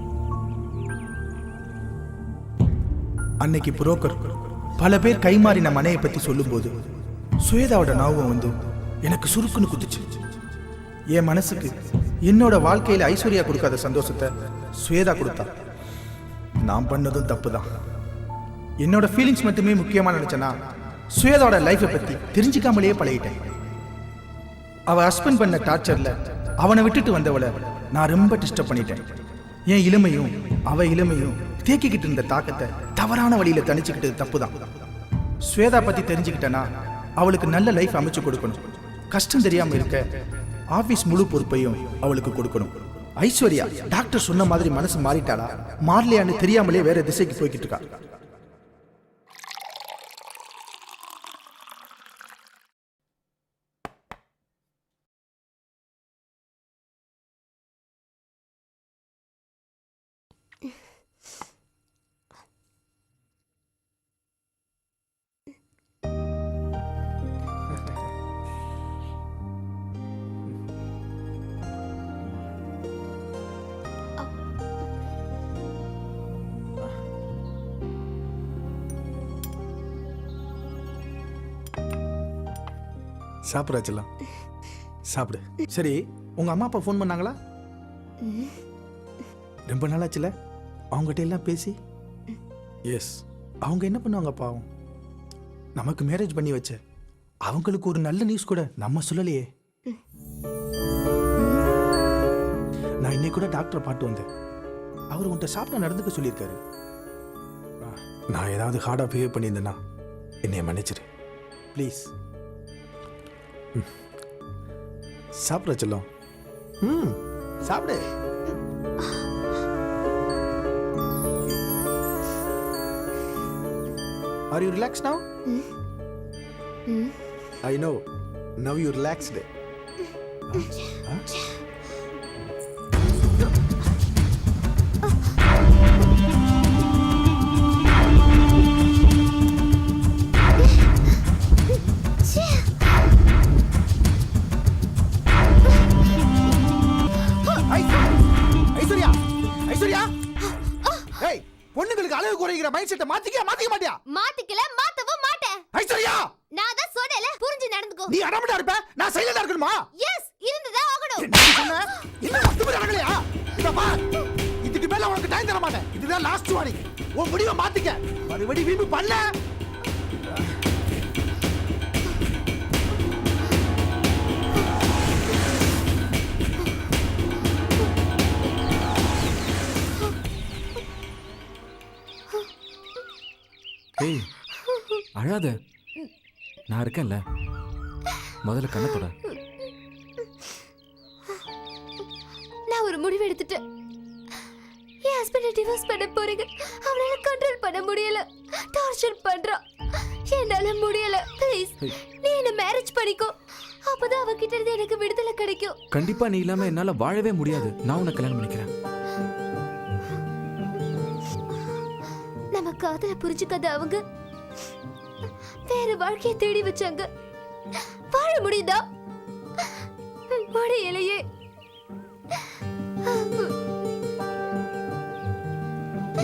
அன்னைக்கு புரோக்கர் பல பேர் கைமாறின மனையை பத்தி சொல்லும்போது சுவேதாவோட ஞாபகம் வந்து எனக்கு சுருக்குன்னு குதிச்சு. என் மனசுக்கு என்னோட வாழ்க்கையில ஐஸ்வர்யா கொடுக்காத சந்தோஷத்தை சுவேதா கொடுத்தா. நான் பண்ணதும் தப்பு தான். என்னோட ஃபீலிங்ஸ் மட்டுமே முக்கியமா நினைச்சேன்னா சுவேதாவோட லைஃபை பத்தி தெரிஞ்சுக்காமலேயே பழகிட்டேன். அவ ஹஸ்பண்ட் பண்ண டார்ச்சர்ல அவனை விட்டுட்டு வந்தவளை நான் ரொம்ப டிஸ்டர்ப் பண்ணிட்டேன். என் இளமையும் அவ இளமையும் தேக்கிக்கிட்டு இருந்த தாக்கத்தை தவறான வழியில தணிச்சுக்கிட்டது தப்பு தான். ஸ்வேதா பத்தி தெரிஞ்சுக்கிட்டேன்னா அவளுக்கு நல்ல லைஃப் அமைச்சு கொடுக்கணும். கஷ்டம் தெரியாம இருக்க ஆபீஸ் முழு பொறுப்பையும் அவளுக்கு கொடுக்கணும். ஐஸ்வர்யா டாக்டர் சொன்ன மாதிரி மனசு மாறிட்டாளா மாறலையான்னு தெரியாமலே வேற திசைக்கு போய்கிட்டு இருக்கா. சாப்பிடாச்சலாம் சாப்பிடு. சரி, உங்க அம்மா அப்பா ஃபோன் பண்ணாங்களா? ரொம்ப நாளாச்சுல அவங்ககிட்ட எல்லாம் பேசி. எஸ், அவங்க என்ன பண்ணுவாங்க பாவம். நமக்கு மேரேஜ் பண்ணி வச்ச அவங்களுக்கு ஒரு நல்ல நியூஸ் கூட நம்ம சொல்லலையே. நான் இன்னைக்கு கூட டாக்டரை பாட்டு வந்தேன். அவர் உன்கிட்ட சாப்பிட நடந்துக்க சொல்லியிருக்காரு. நான் ஏதாவது ஹார்டாக பிஹேவ் பண்ணியிருந்தேன்னா என்னைய மன்னிச்சிரு ப்ளீஸ். சாப்பிட செல்லம். சாப்பிடு. Are you relaxed now? I know. Now you're relaxed. Aishwarya, Aishwarya, ஏய், பொண்ணுங்களுக்கு அழகு குறைகிற மைண்ட் செட்டை மாத்திக்க மாட்டியா? மாத்திக்கல, மாத்தவும் மாட்டேன். ஐஸ்வர்யா, நான் தான் சொன்னேல, புரிஞ்சு நடந்துக்கோ. நீ அடமடா இருப்ப, நான் சைலண்டா இருக்கணுமா? எஸ், இருந்துதான் ஆகணும். என்ன சொன்ன? இன்னும் 10 பேர் அடங்கலையா? இத பார், இதுக்கு மேல உனக்கு டைம் தர மாட்டேன். இதுதான் லாஸ்ட் வார்னிங். உன் முடிவை மாத்திக்க. மறுபடி வீம்பு பண்ணல. ஏய், அழாத, நான் இருக்கேன்ல. முதல்ல கண்ணத்தோட. நான் ஒரு முடிவு எடுத்துட்டேன். என் ஹஸ்பண்டை டிவோர்ஸ் பண்ண போறீங்க. அவனால கண்ட்ரோல் பண்ண முடியல. டார்ச்சர் பண்றான். என்னால முடியல. ப்ளீஸ், நீ என்ன மேரேஜ் பண்ணிக்கோ. அப்பதான் அவகிட்ட இருந்து எனக்கு விடுதலை கிடைக்கும். கண்டிப்பா நீ இல்லாம என்னால வாழவே முடியாது. நான் உன்னை கல்யாணம் பண்ணிக்கிறேன். நம்ம காதல புரிஞ்சுக்காத அவங்க வேற வாழ்க்கையை தேடி வச்சாங்க. வாழ முடியுதா? முடியலையே.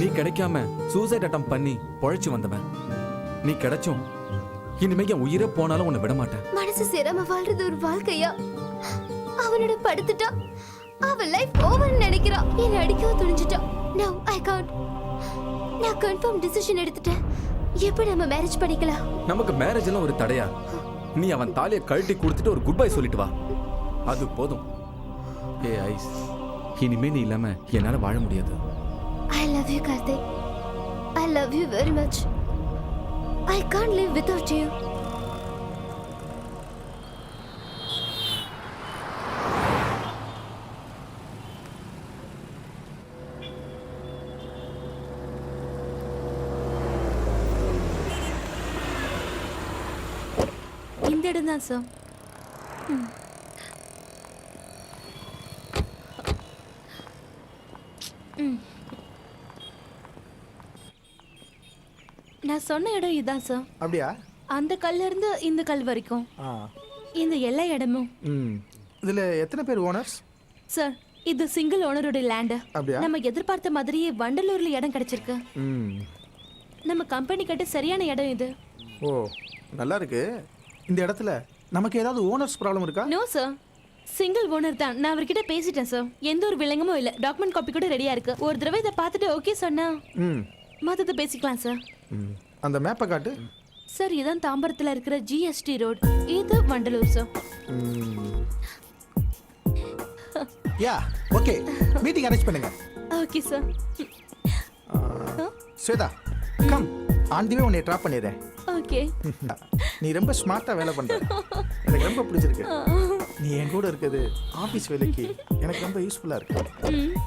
நீ கிடைக்காம சூசைட் அட்டம் பண்ணி பொழைச்சு வந்தவன். நீ கிடைச்சும் இனிமே என் உயிரை போனாலும் உன்னை விட மாட்டேன். மனசு சேராம வாழ்றது ஒரு வாழ்க்கையா? அவனோட படுத்துட்டா அவன் லைஃப் ஓவர்னு நினைக்கிறான். என்னை அடிக்கவும் துணிஞ்சிட்டான். No, I can't. நான் கன்ஃபார்ம் டிசிஷன் எடுத்துட்டேன். எப்படி நம்ம மேரேஜ் பண்ணிக்கலாம்? நமக்கு மேரேஜ் எல்லாம் ஒரு தடையா? நீ அவன் தாலியை கழட்டி கொடுத்துட்டு ஒரு குட் பை சொல்லிட்டு வா, அது போதும். ஏ ஐஸ், இனிமே நீ இல்லாம என்னால வாழ முடியாது. I love you Karthik. I love you very much. I can't live without you. இந்த இடம் தான் சார். நான் சொன்ன இடம் இதுதான் சார். அப்படியா? அந்த கல்ல இருந்து இந்த கல் வரைக்கும் இந்த எல்லா இடமும். இதில் எத்தனை பேர் ஓனர்ஸ்? சார் இது சிங்கிள் ஓனரோட லேண்டு. அப்படியா? நம்ம எதிர்பார்த்த மாதிரியே வண்டலூர்ல இடம் கிடைச்சிருக்கு. நம்ம கம்பெனி கட்ட சரியான இடம் இது. ஓ நல்லா இருக்கு. இந்த இடத்துல நமக்கு ஏதாவது ஓனர்ஸ் ப்ராப்ளம் இருக்கா? நோ சார், சிங்கிள் ஓனர் தான். நான் அவர்கிட்ட பேசிட்டேன் சார். எந்த ஒரு விலங்கமும் இல்லை. டாக்குமெண்ட் காப்பி கூட ரெடியா இருக்கு. ஒரு தடவை இதை பார்த்துட்டு ஓகே சொன்னா மற்றதை பேசிக்கலாம் சார். அந்த மேப்பை காட்டு. சார் இதான் தாம்பரத்தில் இருக்கிற ஜிஎஸ்டி ரோட். இது Vandalur sir. Yeah okay, meeting arrange பண்ணுங்க. Okay sir. Swetha come, on the way உன்னை ட்ராப் பண்ணிடுறேன். ஓகே. நீ ரொம்ப ஸ்மார்ட்டா வேலை பண்ற, எனக்கு ரொம்ப பிடிச்சிருக்கு. நீ என் கூட இருக்குது ஆபீஸ் வேலைக்கு எனக்கு ரொம்ப யூஸ்ஃபுல்லா இருக்கு. எனக்கு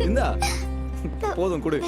இந்தா போதும் கொடு.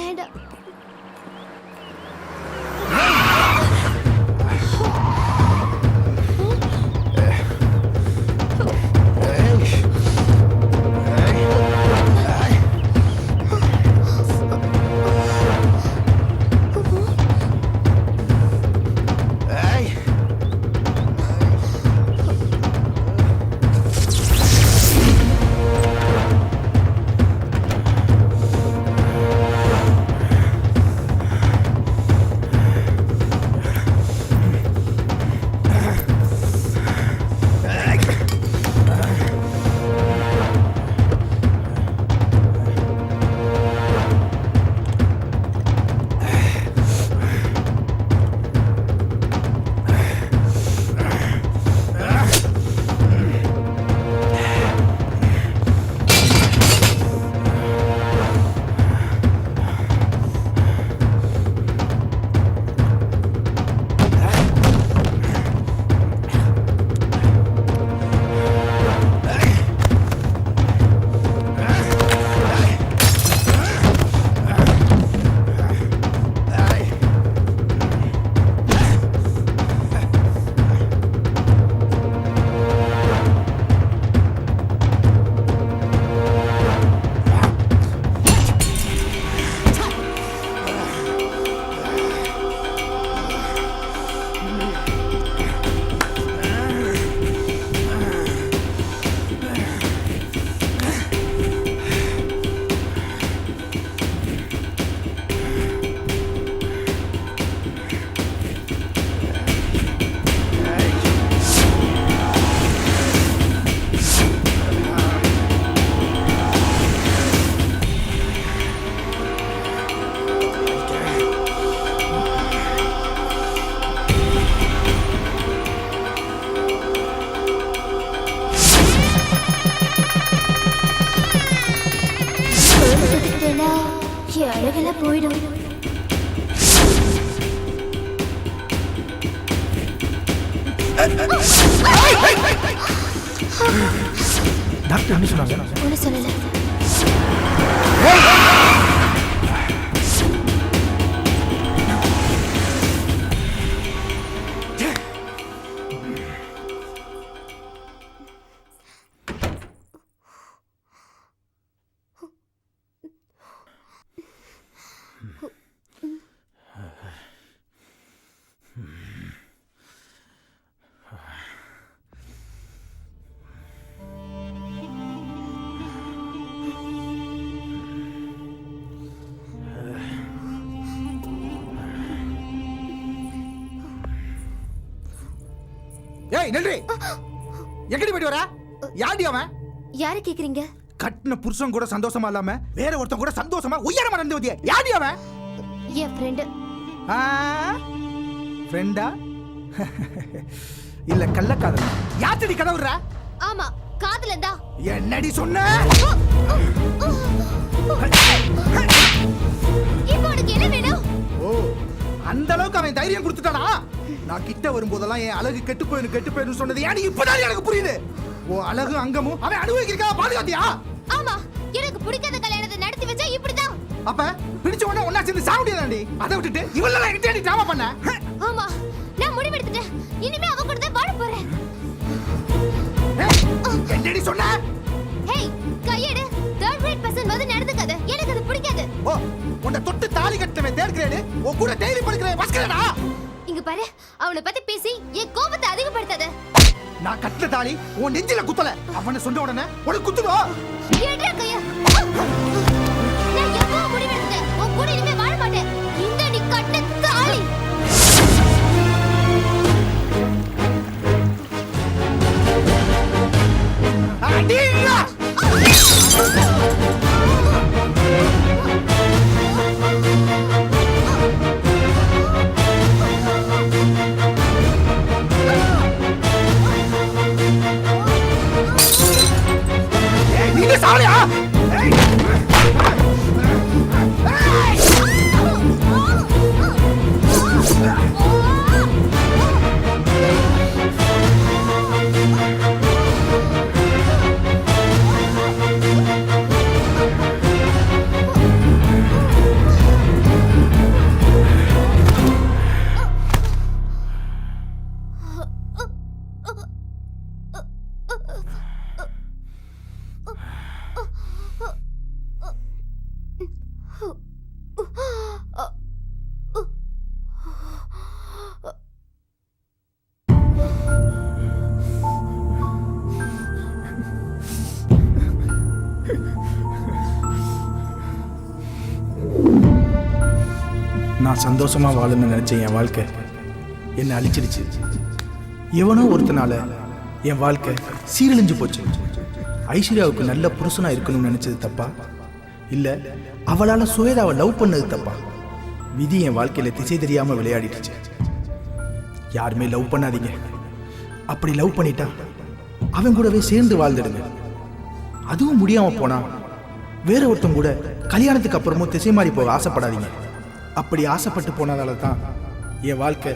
அழகெல்லாம் போயிடும். டாக்டர் என்ன சொன்னாங்க? ஒன்றும் சொல்லலை. ஏய் நன்றி, எங்கடி போயிட்டு வர? யாடி அவன்? யாரை கேக்குறீங்க? கட்டின புருஷன் கூட சந்தோஷமா இல்லாம வேற ஒருத்தன் கூட சந்தோஷமா உயரமா நடந்து வந்தியே, யாடி அவன்? என் ஃப்ரெண்டு. ஃப்ரெண்டா இல்ல கள்ளக்காதலா? யாத்தடி கதவுற? ஆமா, காதலன் தான். என்னடி சொன்ன? இப்போ உனக்கு என்ன வேணும்? ஓ, அந்த அளவுக்கு அவன் தைரியம் கொடுத்துட்டானா? நான் கிட்ட வரும்போதெல்லாம் என் அழகு கெட்டு போயிடும் சொன்னது ஏன் இப்பதான் எனக்கு புரியுது. ஓ அழகு அங்கமும் அவன் அனுபவிக்கிறா பாதுகாத்தியா? ஆமா, எனக்கு பிடிக்காத கல்யாணத்தை நடத்தி வச்சா இப்படிதான். அப்ப பிடிச்ச உடனே ஒன்னா சேர்ந்து சாவடியாதாண்டி. அதை விட்டுட்டு இவளெல்லாம் என்கிட்ட நீ டிராமா பண்ண? ஆமா, நான் முடிவெடுத்துட்டேன். இனிமே அவ கூட தான் வாழ போறேன். என்னடி சொன்ன? ஹேய், கையெடு. தேர்ட் கிரேட் பர்சன் வந்து நடந்துக்காத. எனக்கு அது பிடிக்காது. ஓ, உன்னை தொட்டு தாலி கட்டவே தேர்ட் கிரேட், உன் கூட டெய்லி படிக்கிறேன் பஸ்கரடா. இங்க பாரு, அவனை பத்தி பேசி என் கோபத்தை அதிகப்படுத்தாத. நான் கட்டின தாலி உன் நெஞ்சில குத்தல. அவனை சொன்ன உடனே உனக்கு குத்துடும். ஏடா கைய. நான் எப்போ முடிவெடுத்தேன். உன் கூட இனிமே வாழ மாட்டேன். இந்த நீ கட்டின தாலி. அடியா! நீங்க சாவலையா? நான் சந்தோஷமா வாழணும்னு நினைச்சேன். என் வாழ்க்கை என்னை அழிச்சிடுச்சு. எவனோ ஒருத்தனால என் வாழ்க்கை சீரழிஞ்சு போச்சு. ஐஸ்வர்யாவுக்கு நல்ல புருஷனா இருக்கணும்னு நினைச்சது தப்பா, இல்ல அவளால சுவேதாவை லவ் பண்ணது தப்பா? விதி என் வாழ்க்கையில திசை தெரியாம விளையாடிடுச்சு. யாருமே லவ் பண்ணாதீங்க. அப்படி லவ் பண்ணிட்டா அவன் கூடவே சேர்ந்து வாழ்ந்துடுங்க. அதுவும் முடியாம போனா வேற ஒருத்தன் கூட கல்யாணத்துக்கு அப்புறமும் திசை மாறி போக ஆசைப்படாதீங்க. அப்படி ஆசைப்பட்டு போனதால தான் என் வாழ்க்கை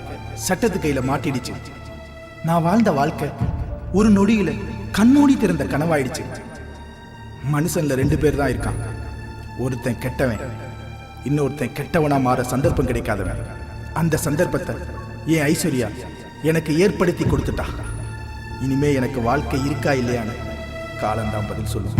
சட்டத்து கையில மாட்டிடுச்சு. நான் வாழ்ந்த வாழ்க்கை ஒரு நொடியில கண்மூடி திறந்த கனவாயிடுச்சு. மனுஷன்ல 2 பேர் தான் இருக்கான். ஒருத்தன் கெட்டவன், இன்னொருத்தன் கெட்டவனா மாற சந்தர்ப்பம் கிடைக்காதவன். அந்த சந்தர்ப்பத்தை என் ஐஸ்வர்யா எனக்கு ஏற்படுத்தி கொடுத்துட்டா. இனிமே எனக்கு வாழ்க்கை இருக்கா இல்லையான்னு காலம்தான் பதில் சொல்லும்.